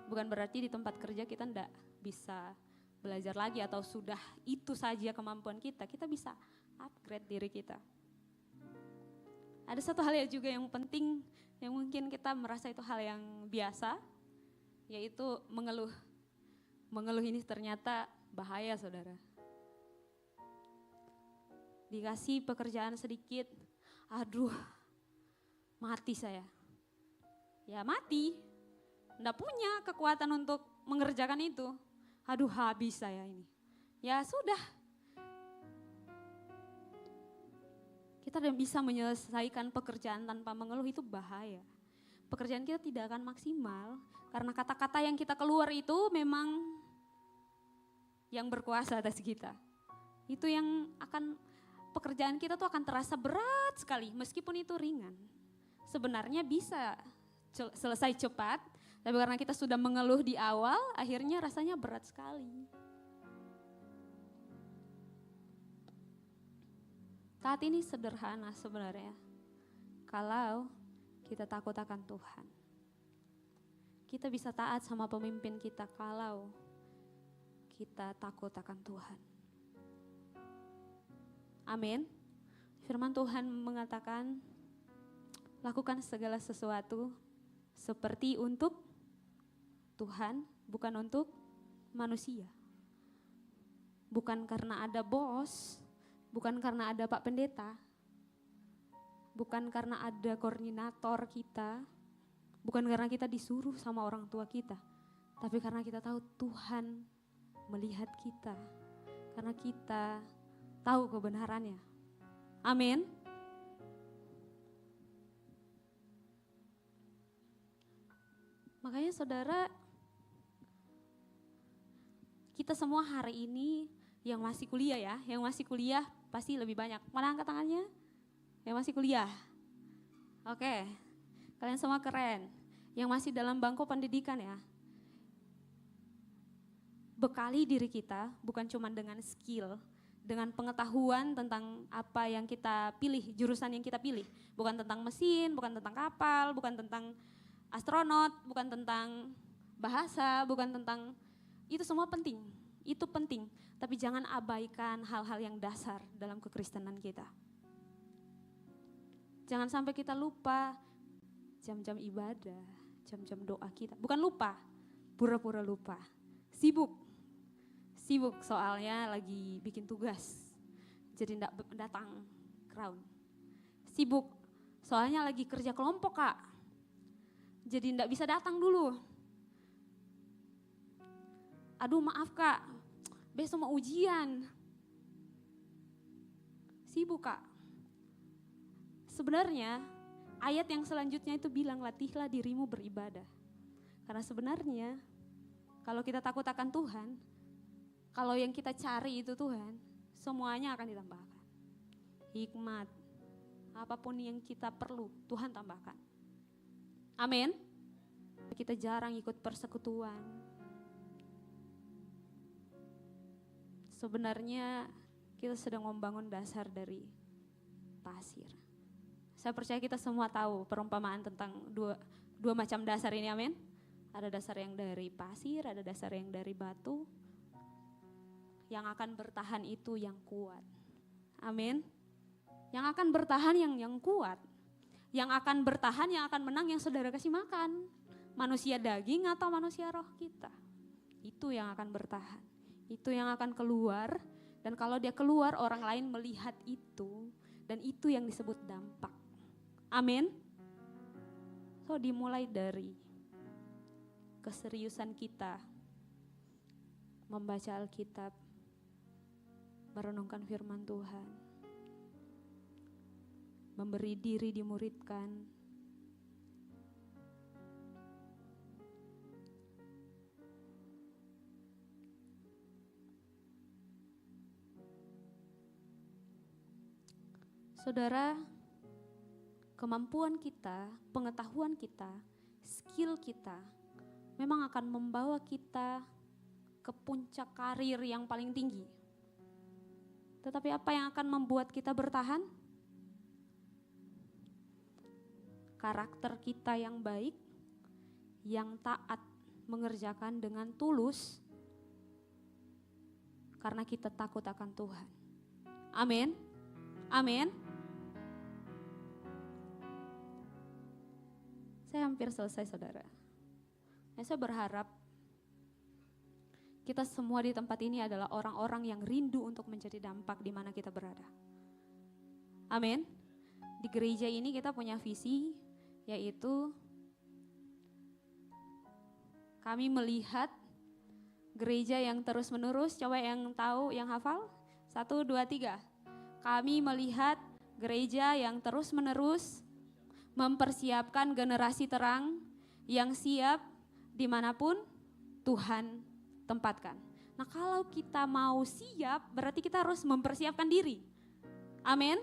Bukan berarti di tempat kerja kita enggak bisa belajar lagi atau sudah itu saja kemampuan kita. Kita bisa upgrade diri kita. Ada satu hal yang juga yang penting yang mungkin kita merasa itu hal yang biasa, yaitu mengeluh. Mengeluh ini ternyata bahaya, saudara. Dikasih pekerjaan sedikit, aduh mati saya. Ya mati, enggak punya kekuatan untuk mengerjakan itu. Aduh habis saya ini. Ya sudah. Kita tidak bisa menyelesaikan pekerjaan tanpa mengeluh, itu bahaya. Pekerjaan kita tidak akan maksimal karena kata-kata yang kita keluar itu memang yang berkuasa atas kita. Itu yang akan, pekerjaan kita tuh akan terasa berat sekali meskipun itu ringan. Sebenarnya bisa selesai cepat, tapi karena kita sudah mengeluh di awal, akhirnya rasanya berat sekali. Taat ini sederhana sebenarnya, kalau kita takut akan Tuhan. Kita bisa taat sama pemimpin kita kalau kita takut akan Tuhan. Amin. Firman Tuhan mengatakan, lakukan segala sesuatu seperti untuk Tuhan, bukan untuk manusia. Bukan karena ada bos, bukan karena ada Pak Pendeta, bukan karena ada koordinator kita, bukan karena kita disuruh sama orang tua kita, tapi karena kita tahu Tuhan melihat kita, karena kita tahu kebenarannya. Amin. Makanya saudara, kita semua hari ini yang masih kuliah ya, yang masih kuliah pasti lebih banyak. Mana angkat tangannya? Yang masih kuliah. Oke, kalian semua keren. Yang masih dalam bangku pendidikan ya. Bekali diri kita bukan cuma dengan skill, dengan pengetahuan tentang apa yang kita pilih, jurusan yang kita pilih. Bukan tentang mesin, bukan tentang kapal, bukan tentang astronot, bukan tentang bahasa, bukan tentang, itu semua penting, itu penting. Tapi jangan abaikan hal-hal yang dasar dalam kekristenan kita. Jangan sampai kita lupa jam-jam ibadah, jam-jam doa kita. Bukan lupa, pura-pura lupa. Sibuk soalnya lagi bikin tugas, jadi enggak datang crown. Sibuk soalnya lagi kerja kelompok kak, jadi enggak bisa datang dulu. Aduh maaf kak, besok mau ujian. Sibuk kak. Sebenarnya ayat yang selanjutnya itu bilang, latihlah dirimu beribadah. Karena sebenarnya kalau kita takut akan Tuhan, kalau yang kita cari itu Tuhan, semuanya akan ditambahkan. Hikmat, apapun yang kita perlu, Tuhan tambahkan. Amin. Kita jarang ikut persekutuan. Sebenarnya kita sedang membangun dasar dari pasir. Saya percaya kita semua tahu perumpamaan tentang dua macam dasar ini, amin. Ada dasar yang dari pasir, ada dasar yang dari batu. Yang akan bertahan itu yang kuat. Amin. Yang akan bertahan yang kuat. Yang akan bertahan, yang akan menang yang saudara kasih makan. Manusia daging atau manusia roh kita. Itu yang akan bertahan. Itu yang akan keluar Dan kalau dia keluar, orang lain melihat itu, dan itu yang disebut dampak. Amin. So dimulai dari keseriusan kita membaca Alkitab, merenungkan firman Tuhan, memberi diri dimuridkan, saudara, kemampuan kita, pengetahuan kita, skill kita memang akan membawa kita ke puncak karir yang paling tinggi. Tetapi apa yang akan membuat kita bertahan? Karakter kita yang baik, yang taat, mengerjakan dengan tulus, karena kita takut akan Tuhan. Amin. Amin. Saya hampir selesai, saudara. Saya berharap kita semua di tempat ini adalah orang-orang yang rindu untuk menjadi dampak di mana kita berada. Amin. Di gereja ini kita punya visi, yaitu kami melihat gereja yang terus menerus. Coba yang tahu, yang hafal? 1, 2, 3. Kami melihat gereja yang terus menerus mempersiapkan generasi terang yang siap dimanapun Tuhan tempatkan. Nah, kalau kita mau siap, berarti kita harus mempersiapkan diri. Amin.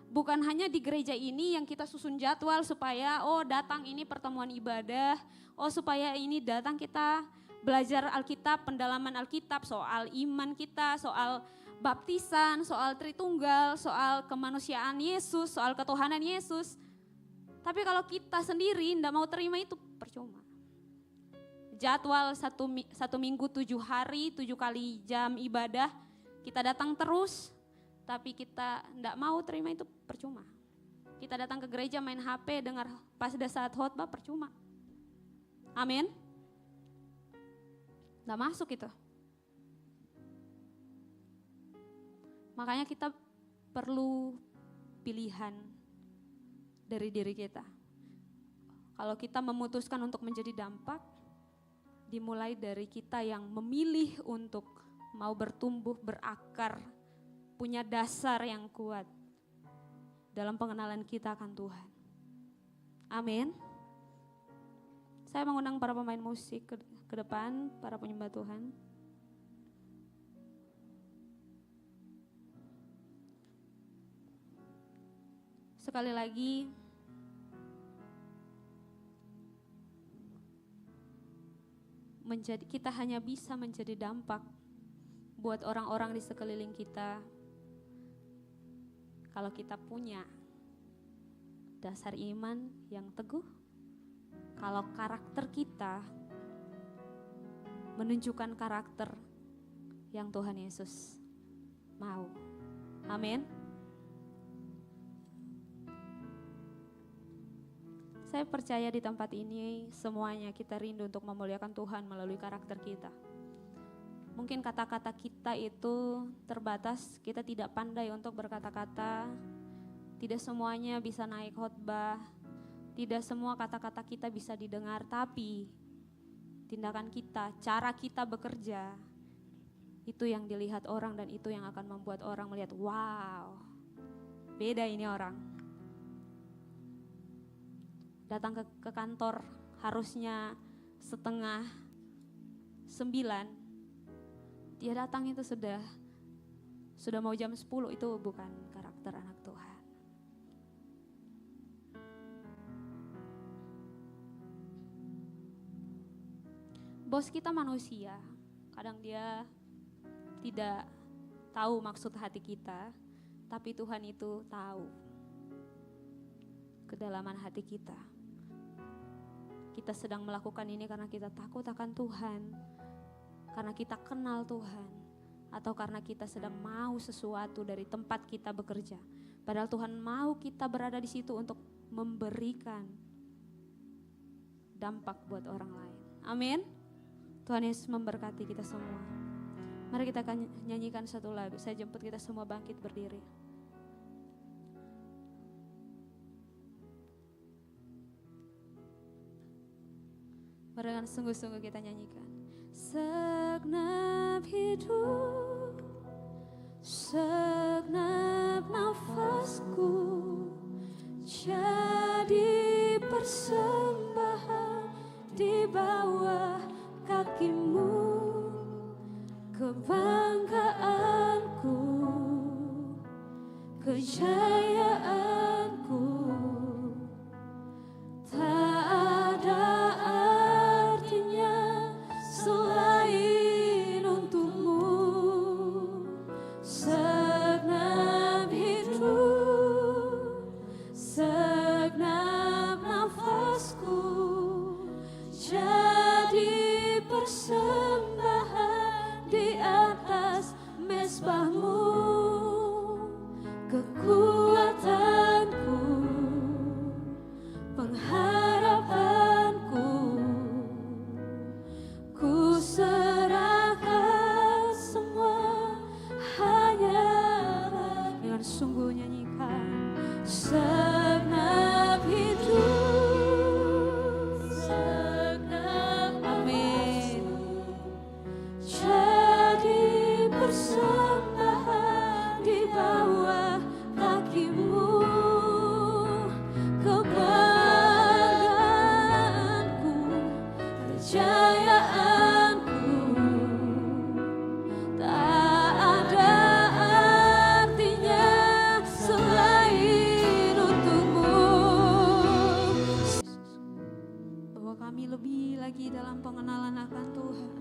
Bukan hanya di gereja ini yang kita susun jadwal supaya datang ini pertemuan ibadah, supaya ini datang kita belajar Alkitab, pendalaman Alkitab, soal iman kita, soal baptisan, soal Tritunggal, soal kemanusiaan Yesus, soal ketuhanan Yesus. Tapi kalau kita sendiri tidak mau terima itu percuma. Jadwal satu minggu 7 hari, 7 kali jam ibadah, kita datang terus, tapi kita tidak mau terima itu percuma. Kita datang ke gereja main HP, dengar pas ada saat khotbah, percuma. Amin. Tidak masuk itu. Makanya kita perlu pilihan dari diri kita. Kalau kita memutuskan untuk menjadi dampak, dimulai dari kita yang memilih untuk mau bertumbuh, berakar, punya dasar yang kuat dalam pengenalan kita akan Tuhan. Amin. Saya mengundang para pemain musik ke depan, para penyembah Tuhan. Sekali lagi, kita hanya bisa menjadi dampak buat orang-orang di sekeliling kita kalau kita punya dasar iman yang teguh, kalau karakter kita menunjukkan karakter yang Tuhan Yesus mau. Amin. Saya percaya di tempat ini semuanya kita rindu untuk memuliakan Tuhan melalui karakter kita. Mungkin kata-kata kita itu terbatas, kita tidak pandai untuk berkata-kata, tidak semuanya bisa naik khotbah, tidak semua kata-kata kita bisa didengar, tapi tindakan kita, cara kita bekerja, itu yang dilihat orang dan itu yang akan membuat orang melihat, wow, beda ini orang. Datang ke kantor harusnya 8:30, dia datang itu sudah mau jam 10, itu bukan karakter anak Tuhan. Bos kita manusia, kadang dia tidak tahu maksud hati kita, tapi Tuhan itu tahu kedalaman hati kita. Kita sedang melakukan ini karena kita takut akan Tuhan, karena kita kenal Tuhan, atau karena kita sedang mau sesuatu dari tempat kita bekerja. Padahal Tuhan mau kita berada di situ untuk memberikan dampak buat orang lain. Amin. Tuhan Yesus memberkati kita semua. Mari kita akan nyanyikan satu lagu. Saya jemput kita semua bangkit berdiri. Mari dengan sungguh-sungguh kita nyanyikan. Segenap hidup, segenap nafasku, jadi persembahan di bawah kakimu. Kebanggaanku, kejayaanku, tak ada artinya selain untukmu. Segenap hidup, segenap nafasku, jadi persembahan di atas mezbahmu. Kekuatanku, pengharapanku, ku serahkan semua hanya dengan sungguh nyanyikan. Segenap hidup, segenap amin, jadi persembahan di bawah kakimu. Kebanggaanku, kejayaanku, tak ada artinya selain untukmu. Bahwa kami lebih lagi dalam pengenalan akan Tuhan.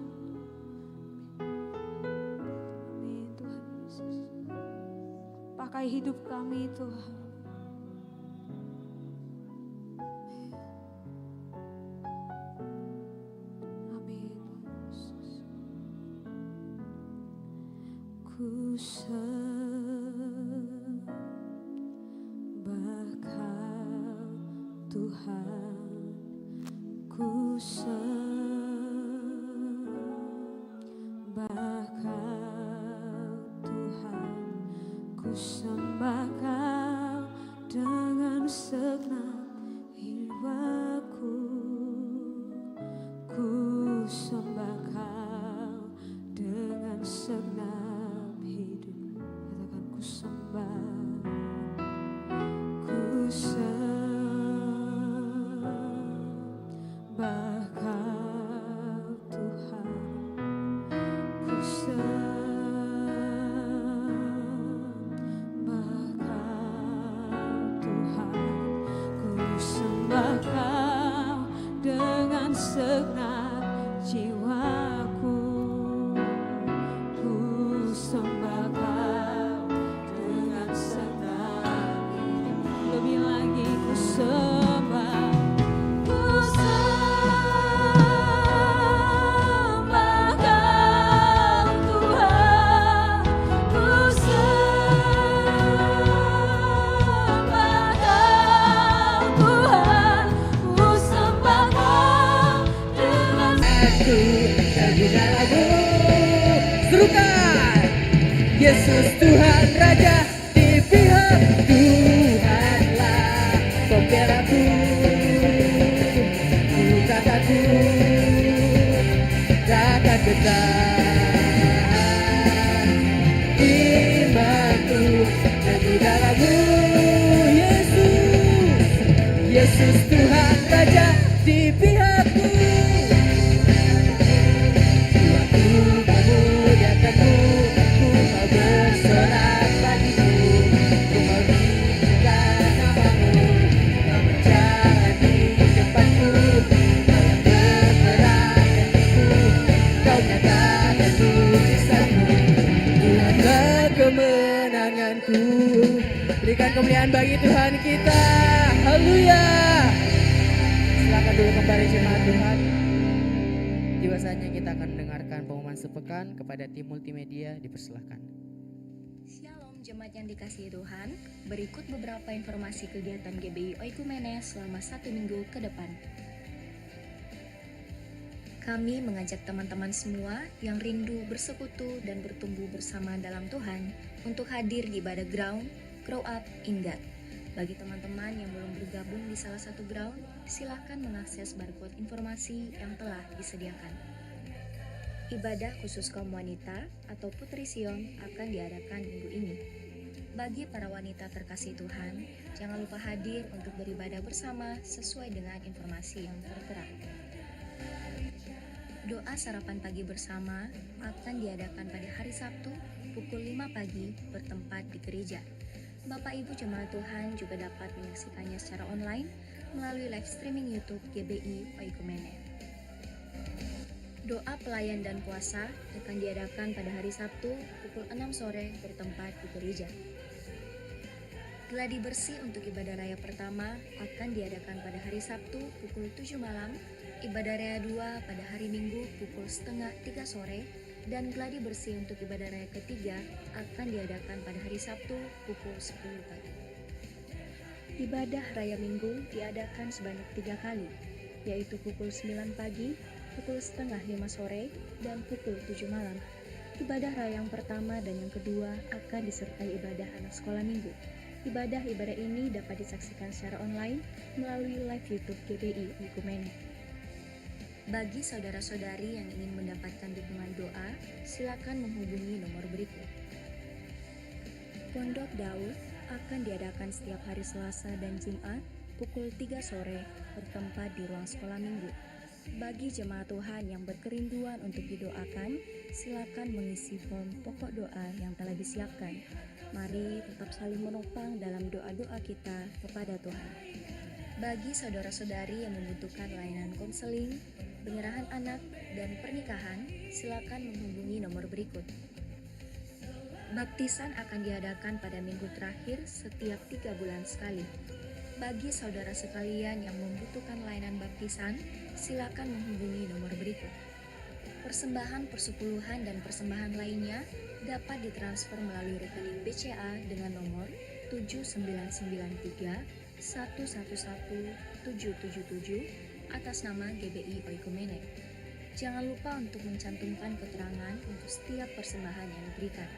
Amin Tuhan Yesus. Pakai hidup kami Tuhan. Amin Tuhan Yesus. Ku sembah Kau Tuhan, ku sembah Kau Tuhan, ku sembah Kau dengan segenap jiwaku. Ku sembah Kau dengan segenap hidup. Katakan ku sembah, ku sembah Kau Tuhan, ku sembah Kau Tuhan, ku sembah Kau dengan segenap jiwaku. Ku sembah Kau dengan segenap hidup. Lebih lagi ku sembah, ku sembah Kau Tuhan, ku sembah Kau Tuhan, ku sembah Kau dengan Aku terguna lagu. Serukan Yesus Tuhan Raja, di pihak Tuhanlah pembelaku. Bukan aku takkan getar, imanku terguna lagu. Yesus Tuhan Raja, di pihakku. Jiwaku memuliakanmu, ku mau bersorak bagimu, ku mau dipujikan namamu. Kau berjalan di depanku, kau yang berperang gantiku, kau nyatakan mujizatmu. Tuhanlah kemenanganku. Berikan kemuliaan bagi Tuhan kita. Haleluya. Silakan dulu kembali jemaat Tuhan. Tiba saatnya kita akan mendengarkan pengumuman sepekan. Kepada tim multimedia dipersilahkan. Shalom jemaat yang dikasihi Tuhan. Berikut beberapa informasi kegiatan GBI Oikumene selama 1 minggu ke depan. Kami mengajak teman-teman semua yang rindu bersekutu dan bertumbuh bersama dalam Tuhan untuk hadir di ibadah ground Grow Up in God. Bagi teman-teman yang belum bergabung di salah satu ground, silakan mengakses barcode informasi yang telah disediakan. Ibadah khusus kaum wanita atau Putri Sion akan diadakan minggu ini. Bagi para wanita terkasih Tuhan, jangan lupa hadir untuk beribadah bersama sesuai dengan informasi yang tertera. Doa sarapan pagi bersama akan diadakan pada hari Sabtu pukul 5 pagi bertempat di gereja. Bapak Ibu Jemaat Tuhan juga dapat menyaksikannya secara online melalui live streaming YouTube GBI Oikumene. Doa pelayan dan puasa akan diadakan pada hari Sabtu pukul 6 sore bertempat di gereja. Gladi bersih untuk ibadah raya pertama akan diadakan pada hari Sabtu pukul 7 malam, ibadah raya 2 pada hari Minggu pukul setengah 3 sore, dan gladi bersih untuk ibadah raya ketiga akan diadakan pada hari Sabtu pukul 10 pagi. Ibadah raya Minggu diadakan sebanyak 3 kali, yaitu pukul 9 pagi, pukul setengah 5 sore, dan pukul 7 malam. Ibadah raya yang pertama dan yang kedua akan disertai ibadah anak sekolah minggu. Ibadah-ibadah ini dapat disaksikan secara online melalui live YouTube GBI Oikumene. Bagi saudara-saudari yang ingin mendapatkan dukungan doa, silakan menghubungi nomor berikut. Pondok Daud akan diadakan setiap hari Selasa dan Jumat pukul 3 sore bertempat di ruang sekolah minggu. Bagi jemaat Tuhan yang berkerinduan untuk didoakan, silakan mengisi form pokok doa yang telah disiapkan. Mari tetap saling menopang dalam doa-doa kita kepada Tuhan. Bagi saudara-saudari yang membutuhkan layanan konseling, penyerahan anak, dan pernikahan, silakan menghubungi nomor berikut. Baptisan akan diadakan pada minggu terakhir setiap 3 bulan sekali. Bagi saudara sekalian yang membutuhkan layanan baptisan, silakan menghubungi nomor berikut. Persembahan persepuluhan dan persembahan lainnya dapat ditransfer melalui rekening BCA dengan nomor 7993 111777 atas nama GBI Oikumene. Jangan lupa untuk mencantumkan keterangan untuk setiap persembahan yang diberikan.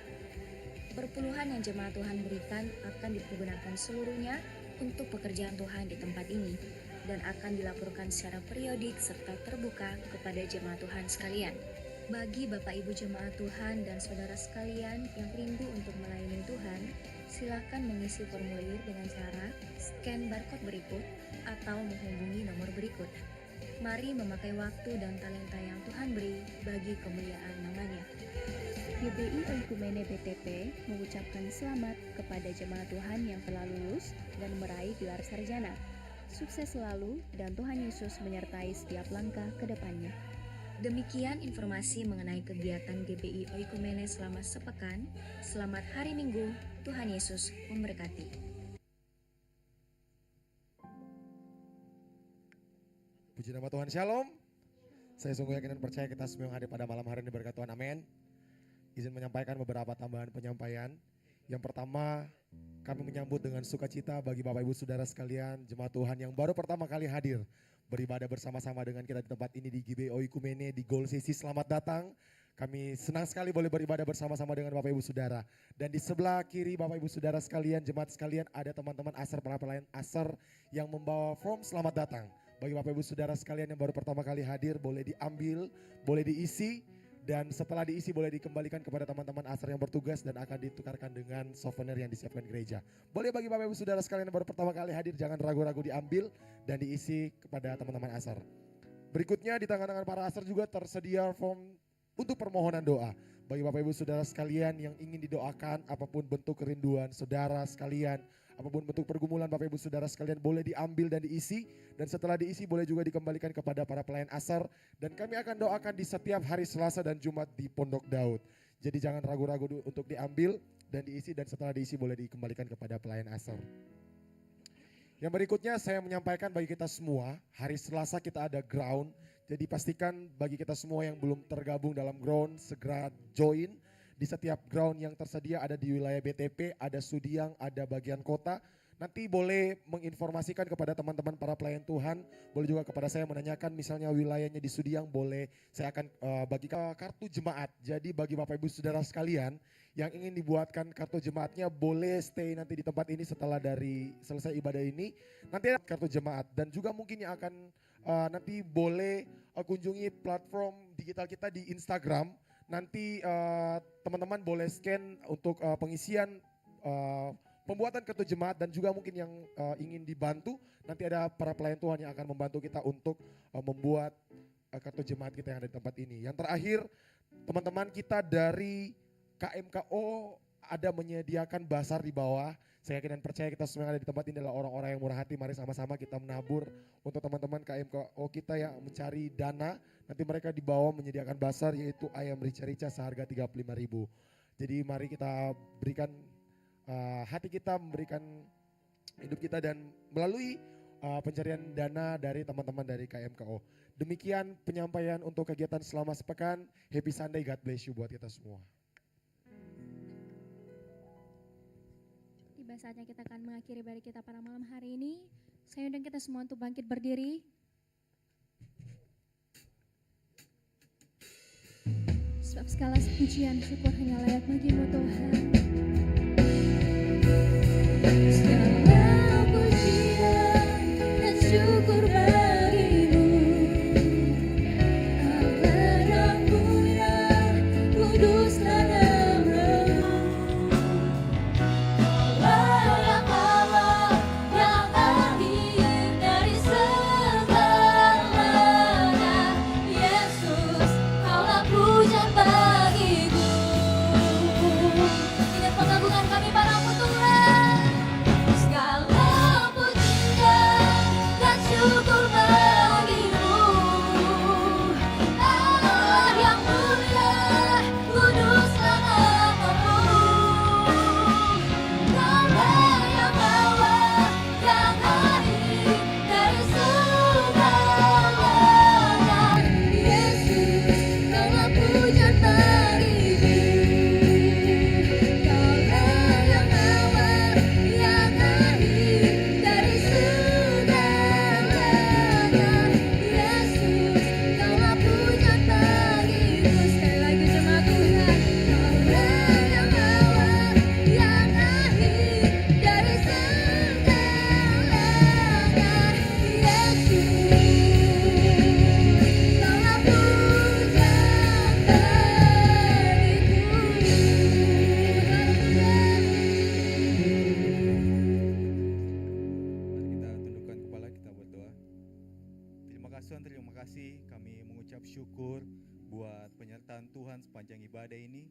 Perpuluhan yang jemaat Tuhan berikan akan dipergunakan seluruhnya untuk pekerjaan Tuhan di tempat ini dan akan dilaporkan secara periodik serta terbuka kepada jemaat Tuhan sekalian. Bagi Bapak Ibu jemaat Tuhan dan saudara sekalian yang rindu untuk melayani Tuhan, silakan mengisi formulir dengan cara scan barcode berikut atau menghubungi nomor berikut. Mari memakai waktu dan talenta yang Tuhan beri bagi kemuliaan namanya. GBI Oikumene BTP mengucapkan selamat kepada jemaat Tuhan yang telah lulus dan meraih gelar sarjana. Sukses selalu dan Tuhan Yesus menyertai setiap langkah ke depannya. Demikian informasi mengenai kegiatan GBI Oikumene selama sepekan. Selamat hari Minggu, Tuhan Yesus memberkati. Puji nama Tuhan, Shalom. Saya sungguh yakin dan percaya kita semua yang hadir pada malam hari ini berkat Tuhan, amin. Izin menyampaikan beberapa tambahan penyampaian. Yang pertama, kami menyambut dengan sukacita bagi Bapak Ibu Saudara sekalian, jemaat Tuhan yang baru pertama kali hadir beribadah bersama-sama dengan kita di tempat ini di GBI Oikumene di Goal Sesi. Selamat datang. Kami senang sekali boleh beribadah bersama-sama dengan Bapak Ibu Saudara. Dan di sebelah kiri Bapak Ibu Saudara sekalian, jemaat sekalian, ada teman-teman ASER, pelayan ASER yang membawa form selamat datang. Bagi Bapak Ibu Saudara sekalian yang baru pertama kali hadir, boleh diambil, boleh diisi. Dan setelah diisi boleh dikembalikan kepada teman-teman ASER yang bertugas dan akan ditukarkan dengan souvenir yang disiapkan gereja. Boleh bagi Bapak Ibu Saudara sekalian yang baru pertama kali hadir, jangan ragu-ragu diambil dan diisi kepada teman-teman ASER. Berikutnya di tangan-tangan para ASER juga tersedia form untuk permohonan doa. Bagi Bapak Ibu Saudara sekalian yang ingin didoakan, apapun bentuk kerinduan saudara sekalian, apapun bentuk pergumulan Bapak Ibu Saudara sekalian, boleh diambil dan diisi. Dan setelah diisi boleh juga dikembalikan kepada para pelayan ASER. Dan kami akan doakan di setiap hari Selasa dan Jumat di Pondok Daud. Jadi jangan ragu-ragu untuk diambil dan diisi, dan setelah diisi boleh dikembalikan kepada pelayan ASER. Yang berikutnya saya menyampaikan bagi kita semua, hari Selasa kita ada ground. Jadi pastikan bagi kita semua yang belum tergabung dalam ground, segera join. Di setiap ground yang tersedia ada di wilayah BTP, ada Sudiang, ada bagian kota. nanti boleh menginformasikan kepada teman-teman para pelayan Tuhan, boleh juga kepada saya menanyakan misalnya wilayahnya di Sudiang, boleh saya akan bagikan kartu jemaat. Jadi bagi Bapak Ibu Saudara sekalian yang ingin dibuatkan kartu jemaatnya boleh stay nanti di tempat ini setelah dari selesai ibadah ini. Nanti ada kartu jemaat dan juga mungkin yang akan nanti boleh kunjungi platform digital kita di Instagram. Nanti teman-teman boleh scan untuk pengisian pembuatan kartu jemaat dan juga mungkin yang ingin dibantu. Nanti ada para pelayan Tuhan yang akan membantu kita untuk membuat kartu jemaat kita yang ada di tempat ini. Yang terakhir, teman-teman kita dari KMKO ada menyediakan basar di bawah. Saya yakin dan percaya kita semua yang ada di tempat ini adalah orang-orang yang murah hati. Mari sama-sama kita menabur untuk teman-teman KMKO kita yang mencari dana. Nanti mereka di bawah menyediakan basar yaitu ayam rica-rica seharga 35.000. Jadi mari kita berikan hati kita, memberikan hidup kita dan melalui pencarian dana dari teman-teman dari KMKO. Demikian penyampaian untuk kegiatan selama sepekan. Happy Sunday, God bless you buat kita semua. Tiba saatnya kita akan mengakhiri ibadah kita pada malam hari ini. Saya undang kita semua untuk bangkit berdiri. Sebab segala pujian syukur hanya layak bagimu Tuhan. Segala pujian dan syukur bagimu, Allah yang mulia, kuduslah nama-Mu. Allah yang awal, yang akhir dari segalanya. Yesus, Kaulah pujian bagiku. Ingat pengagungan kami padamu Tuhan. Segala pujian dan syukur bagimu, Allah yang mulia, kuduslah nama-Mu. Kaulah yang awal, yang akhir dari segalanya. Yesus, Kaulah pujian bagiku. Kaulah yang awal, yang akhir dari segalanya. Yesus, Kaulah pujian bagiku. Sekali lagi jemaat Tuhan. Kaulah yang awal, yang akhir dari segalanya. Yesus, Kaulah pujian bagiku. Mari kita tundukkan kepala, kita berdoa. Terima kasih Tuhan, terima kasih. Kami mengucap syukur buat penyertaan Tuhan sepanjang ibadah ini.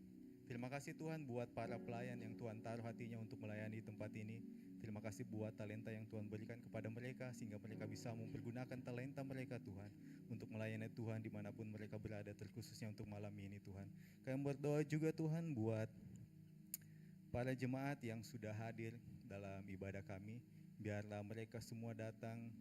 Terima kasih Tuhan buat para pelayan yang Tuhan taruh hatinya untuk melayani tempat ini. Terima kasih buat talenta yang Tuhan berikan kepada mereka sehingga mereka bisa mempergunakan talenta mereka Tuhan untuk melayani Tuhan dimanapun mereka berada, terkhususnya untuk malam ini Tuhan. Kami berdoa juga Tuhan buat para jemaat yang sudah hadir dalam ibadah kami. Biarlah mereka semua datang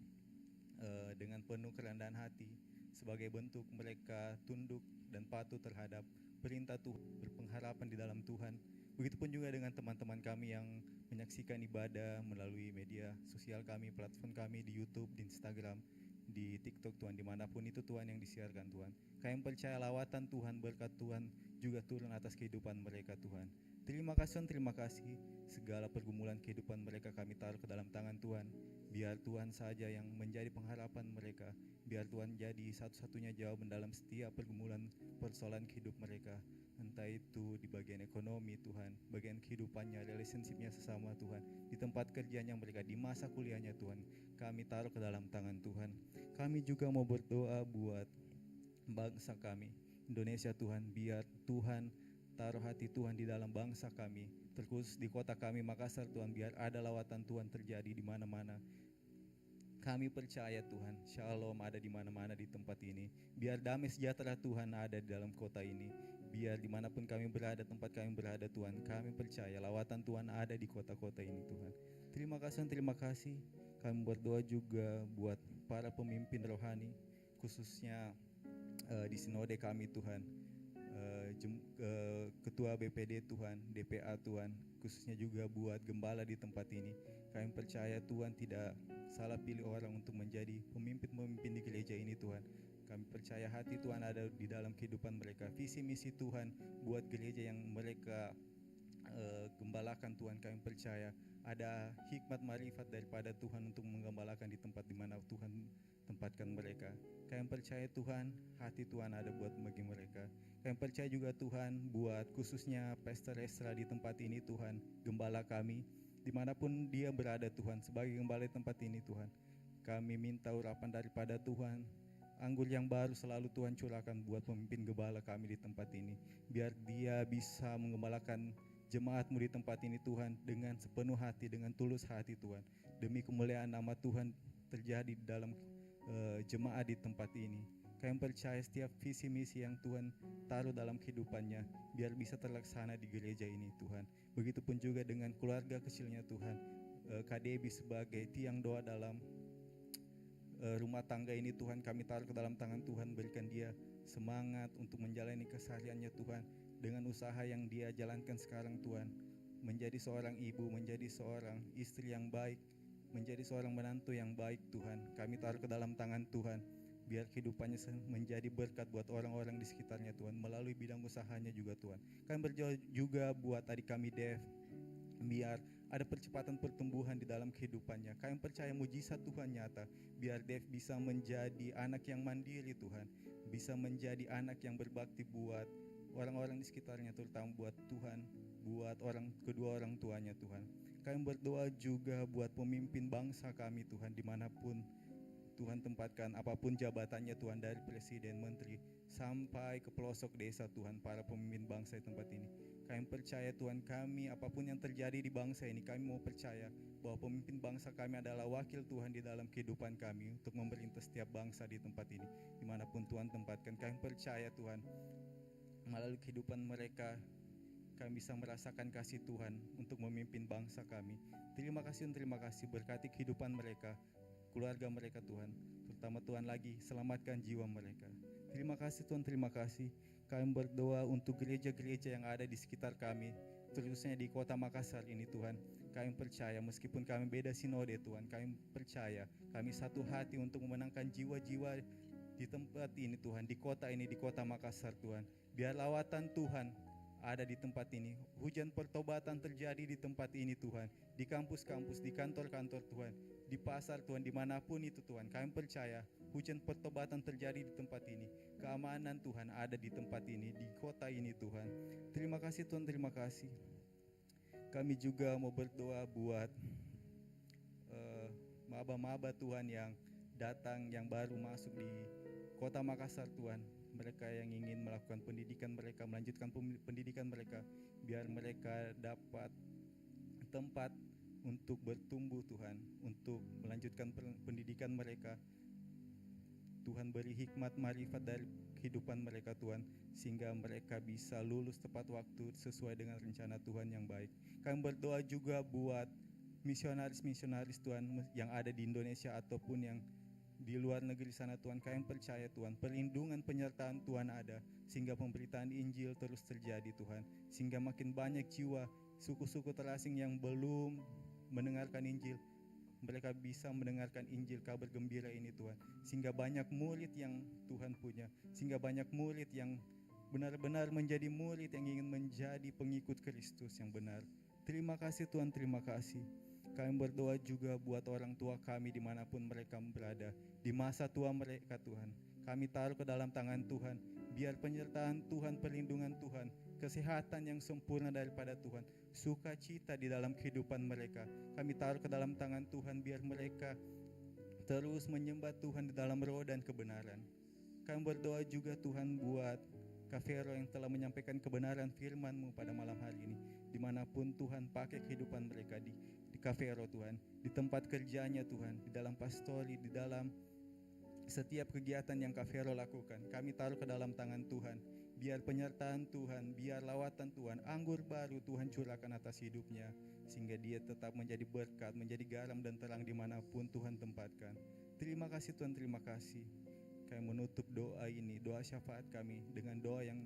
dengan penuh kerendahan hati sebagai bentuk mereka tunduk dan patuh terhadap perintah Tuhan, berpengharapan di dalam Tuhan. Begitupun juga dengan teman-teman kami yang menyaksikan ibadah melalui media sosial kami, platform kami di YouTube, di Instagram, di TikTok Tuhan, dimanapun itu Tuhan yang disiarkan Tuhan. Kami percaya lawatan Tuhan, berkat Tuhan juga turun atas kehidupan mereka Tuhan. Terima kasih, terima kasih. Segala pergumulan kehidupan mereka kami taruh ke dalam tangan Tuhan. Biar Tuhan saja yang menjadi pengharapan mereka. Biar Tuhan jadi satu-satunya jawaban dalam setiap pergumulan persoalan hidup mereka. Entah itu di bagian ekonomi Tuhan, bagian kehidupannya, relationshipnya sesama Tuhan, di tempat kerjanya mereka, di masa kuliahnya Tuhan, kami taruh ke dalam tangan Tuhan. Kami juga mau berdoa buat bangsa kami, Indonesia Tuhan, biar Tuhan taruh hati Tuhan di dalam bangsa kami, terkhusus di kota kami Makassar Tuhan, biar ada lawatan Tuhan terjadi di mana-mana. Kami percaya Tuhan, Shalom ada di mana-mana di tempat ini. Biar damai sejahtera Tuhan ada di dalam kota ini. Biar dimanapun kami berada, tempat kami berada Tuhan, kami percaya lawatan Tuhan ada di kota-kota ini Tuhan. Terima kasih, terima kasih. Kami berdoa juga buat para pemimpin rohani, khususnya di sinode kami Tuhan. Ketua ketua BPD Tuhan, DPA Tuhan, khususnya juga buat gembala di tempat ini. Kami percaya Tuhan tidak salah pilih orang untuk menjadi pemimpin-pemimpin di gereja ini Tuhan. Kami percaya hati Tuhan ada di dalam kehidupan mereka. Visi misi Tuhan buat gereja yang mereka gembalakan Tuhan, kami percaya ada hikmat marifat daripada Tuhan untuk menggembalakan di tempat di mana Tuhan tempatkan mereka. Kami percaya Tuhan, hati Tuhan ada buat bagi mereka. Kami percaya juga Tuhan buat khususnya Pastor Esra di tempat ini Tuhan, gembala kami dimanapun dia berada Tuhan, sebagai gembala di tempat ini Tuhan. Kami minta urapan daripada Tuhan, anggur yang baru selalu Tuhan curahkan buat pemimpin gembala kami di tempat ini, biar dia bisa menggembalakan jemaat-Mu di tempat ini Tuhan dengan sepenuh hati, dengan tulus hati Tuhan, demi kemuliaan nama Tuhan terjadi di dalam jemaat di tempat ini. Kami percaya setiap visi misi yang Tuhan taruh dalam kehidupannya biar bisa terlaksana di gereja ini Tuhan. Begitupun juga dengan keluarga kecilnya Tuhan, Kak Debbie sebagai tiang doa dalam rumah tangga ini Tuhan, kami taruh ke dalam tangan Tuhan. Berikan dia semangat untuk menjalani kesehariannya Tuhan, dengan usaha yang dia jalankan sekarang Tuhan, menjadi seorang ibu, menjadi seorang istri yang baik, menjadi seorang menantu yang baik Tuhan. Kami taruh ke dalam tangan Tuhan, biar kehidupannya menjadi berkat buat orang-orang di sekitarnya Tuhan, melalui bidang usahanya juga Tuhan. Kami berdoa juga buat adik kami Dev, biar ada percepatan pertumbuhan di dalam kehidupannya. Kami percaya mujizat Tuhan nyata, biar Dev bisa menjadi anak yang mandiri Tuhan, bisa menjadi anak yang berbakti buat orang-orang di sekitarnya, terutama buat Tuhan, buat kedua orang tuanya Tuhan. Kami berdoa juga buat pemimpin bangsa kami Tuhan, dimanapun Tuhan tempatkan, apapun jabatannya Tuhan, dari presiden, menteri, sampai ke pelosok desa Tuhan, para pemimpin bangsa di tempat ini. Kami percaya Tuhan, kami apapun yang terjadi di bangsa ini, kami mau percaya bahwa pemimpin bangsa kami adalah wakil Tuhan di dalam kehidupan kami untuk memerintah setiap bangsa di tempat ini, dimanapun Tuhan tempatkan. Kami percaya Tuhan, melalui kehidupan mereka kami bisa merasakan kasih Tuhan untuk memimpin bangsa kami. Terima kasih berkati kehidupan mereka, keluarga mereka Tuhan, terutama Tuhan lagi selamatkan jiwa mereka. Terima kasih Tuhan, terima kasih. Kami berdoa untuk gereja-gereja yang ada di sekitar kami, terusnya di kota Makassar ini Tuhan. Kami percaya meskipun kami beda sinode Tuhan, kami percaya kami satu hati untuk memenangkan jiwa-jiwa di tempat ini Tuhan, di kota ini, di kota Makassar Tuhan. Biar lawatan Tuhan ada di tempat ini, hujan pertobatan terjadi di tempat ini Tuhan, di kampus-kampus, di kantor-kantor Tuhan, di pasar Tuhan, dimanapun itu Tuhan. Kami percaya hujan pertobatan terjadi di tempat ini, keamanan Tuhan ada di tempat ini, di kota ini Tuhan. Terima kasih Tuhan, terima kasih. Kami juga mau berdoa buat maba-maba Tuhan yang datang, yang baru masuk di kota Makassar Tuhan. Mereka yang ingin melakukan pendidikan mereka, melanjutkan pendidikan mereka, biar mereka dapat tempat untuk bertumbuh Tuhan, untuk melanjutkan pendidikan mereka. Tuhan beri hikmat marifat dari kehidupan mereka Tuhan, sehingga mereka bisa lulus tepat waktu sesuai dengan rencana Tuhan yang baik. Kami berdoa juga buat misionaris-misionaris Tuhan yang ada di Indonesia ataupun yang di luar negeri sana Tuhan. Kami percaya Tuhan, perlindungan penyertaan Tuhan ada, sehingga pemberitaan Injil terus terjadi Tuhan, sehingga makin banyak jiwa suku-suku terasing yang belum mendengarkan Injil, mereka bisa mendengarkan Injil, kabar gembira ini Tuhan, sehingga banyak murid yang Tuhan punya, sehingga banyak murid yang benar-benar menjadi murid yang ingin menjadi pengikut Kristus yang benar. Terima kasih Tuhan, terima kasih. Kami berdoa juga buat orang tua kami dimanapun mereka berada, di masa tua mereka Tuhan. Kami taruh ke dalam tangan Tuhan, biar penyertaan Tuhan, perlindungan Tuhan, kesehatan yang sempurna daripada Tuhan, sukacita di dalam kehidupan mereka, kami taruh ke dalam tangan Tuhan, biar mereka terus menyembah Tuhan di dalam roh dan kebenaran. Kami berdoa juga Tuhan buat Kak Vero yang telah menyampaikan kebenaran firman-Mu pada malam hari ini, dimanapun Tuhan pakai kehidupan mereka, di Kak Vero Tuhan, di tempat kerjanya Tuhan, di dalam pastori, di dalam setiap kegiatan yang Kak Vero lakukan, kami taruh ke dalam tangan Tuhan, biar penyertaan Tuhan, biar lawatan Tuhan, anggur baru Tuhan curahkan atas hidupnya, sehingga dia tetap menjadi berkat, menjadi garam dan terang dimanapun Tuhan tempatkan. Terima kasih Tuhan, terima kasih. Kami menutup doa ini, doa syafaat kami, dengan doa yang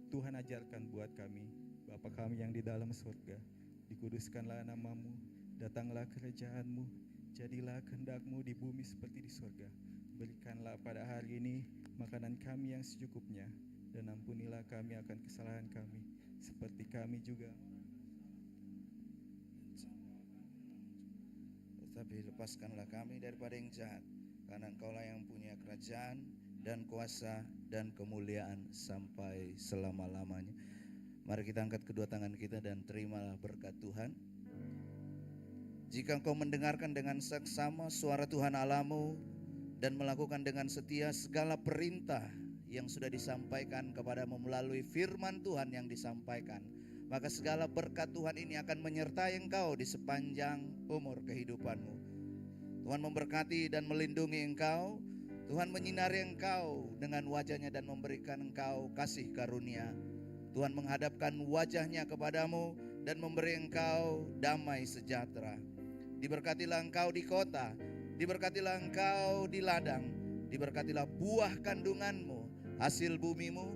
Tuhan ajarkan buat kami. Bapa kami yang di dalam surga, dikuduskanlah namamu, datanglah kerajaan-Mu, jadilah kehendak-Mu di bumi seperti di surga. Berikanlah pada hari ini makanan kami yang secukupnya, dan ampunilah kami akan kesalahan kami, seperti kami juga. Tetapi lepaskanlah kami daripada yang jahat, karena Engkaulah yang punya kerajaan dan kuasa dan kemuliaan sampai selama-lamanya. Mari kita angkat kedua tangan kita dan terimalah berkat Tuhan. Jika engkau mendengarkan dengan seksama suara Tuhan Allahmu dan melakukan dengan setia segala perintah yang sudah disampaikan kepadamu melalui firman Tuhan yang disampaikan, maka segala berkat Tuhan ini akan menyertai engkau di sepanjang umur kehidupanmu. Tuhan memberkati dan melindungi engkau. Tuhan menyinari engkau dengan wajahnya dan memberikan engkau kasih karunia. Tuhan menghadapkan wajahnya kepadamu dan memberi engkau damai sejahtera. Diberkatilah engkau di kota, diberkatilah engkau di ladang, diberkatilah buah kandunganmu, hasil bumimu,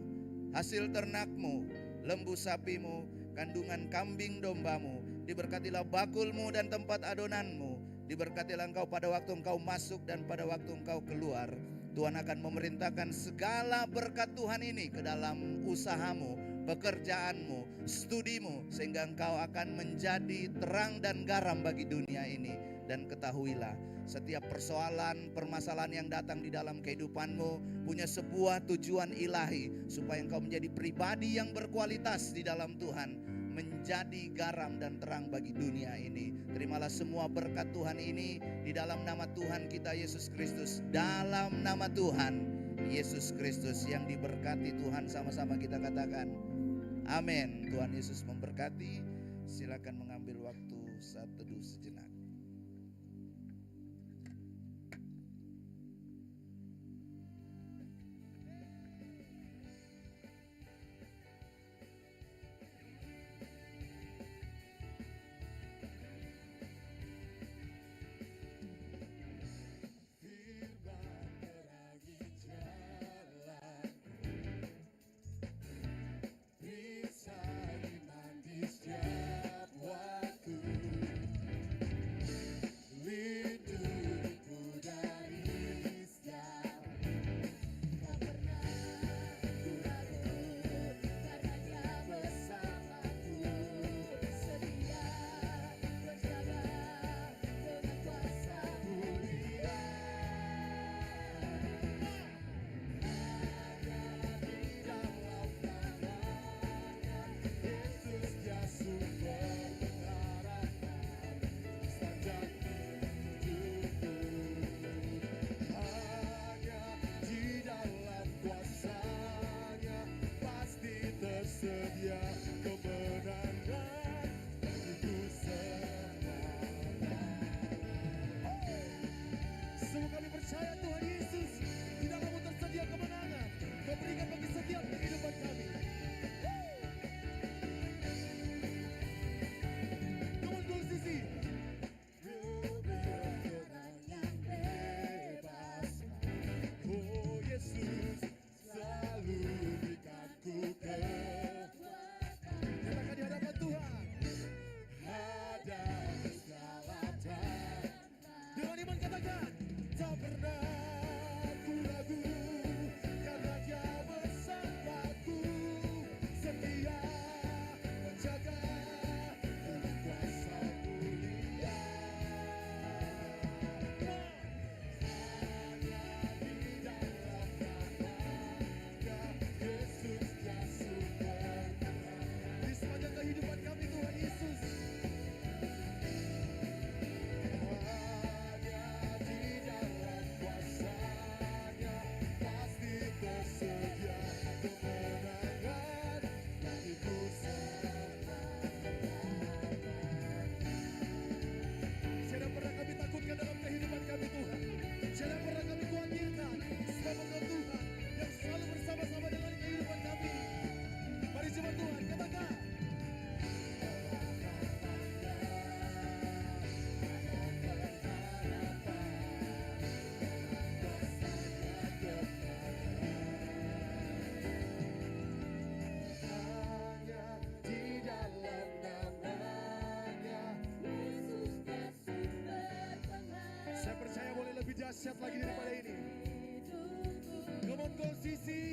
hasil ternakmu, lembu sapimu, kandungan kambing dombamu, diberkatilah bakulmu dan tempat adonanmu, diberkatilah engkau pada waktu engkau masuk dan pada waktu engkau keluar. Tuhan akan memerintahkan segala berkat Tuhan ini ke dalam usahamu, pekerjaanmu, studimu, sehingga engkau akan menjadi terang dan garam bagi dunia ini. Dan ketahuilah, setiap persoalan, permasalahan yang datang di dalam kehidupanmu punya sebuah tujuan ilahi, supaya engkau menjadi pribadi yang berkualitas di dalam Tuhan, menjadi garam dan terang bagi dunia ini. Terimalah semua berkat Tuhan ini di dalam nama Tuhan kita Yesus Kristus. Dalam nama Tuhan Yesus Kristus yang diberkati Tuhan, sama-sama kita katakan amin. Tuhan Yesus memberkati. Silakan mengambil waktu saat teduh sejenak. posisi.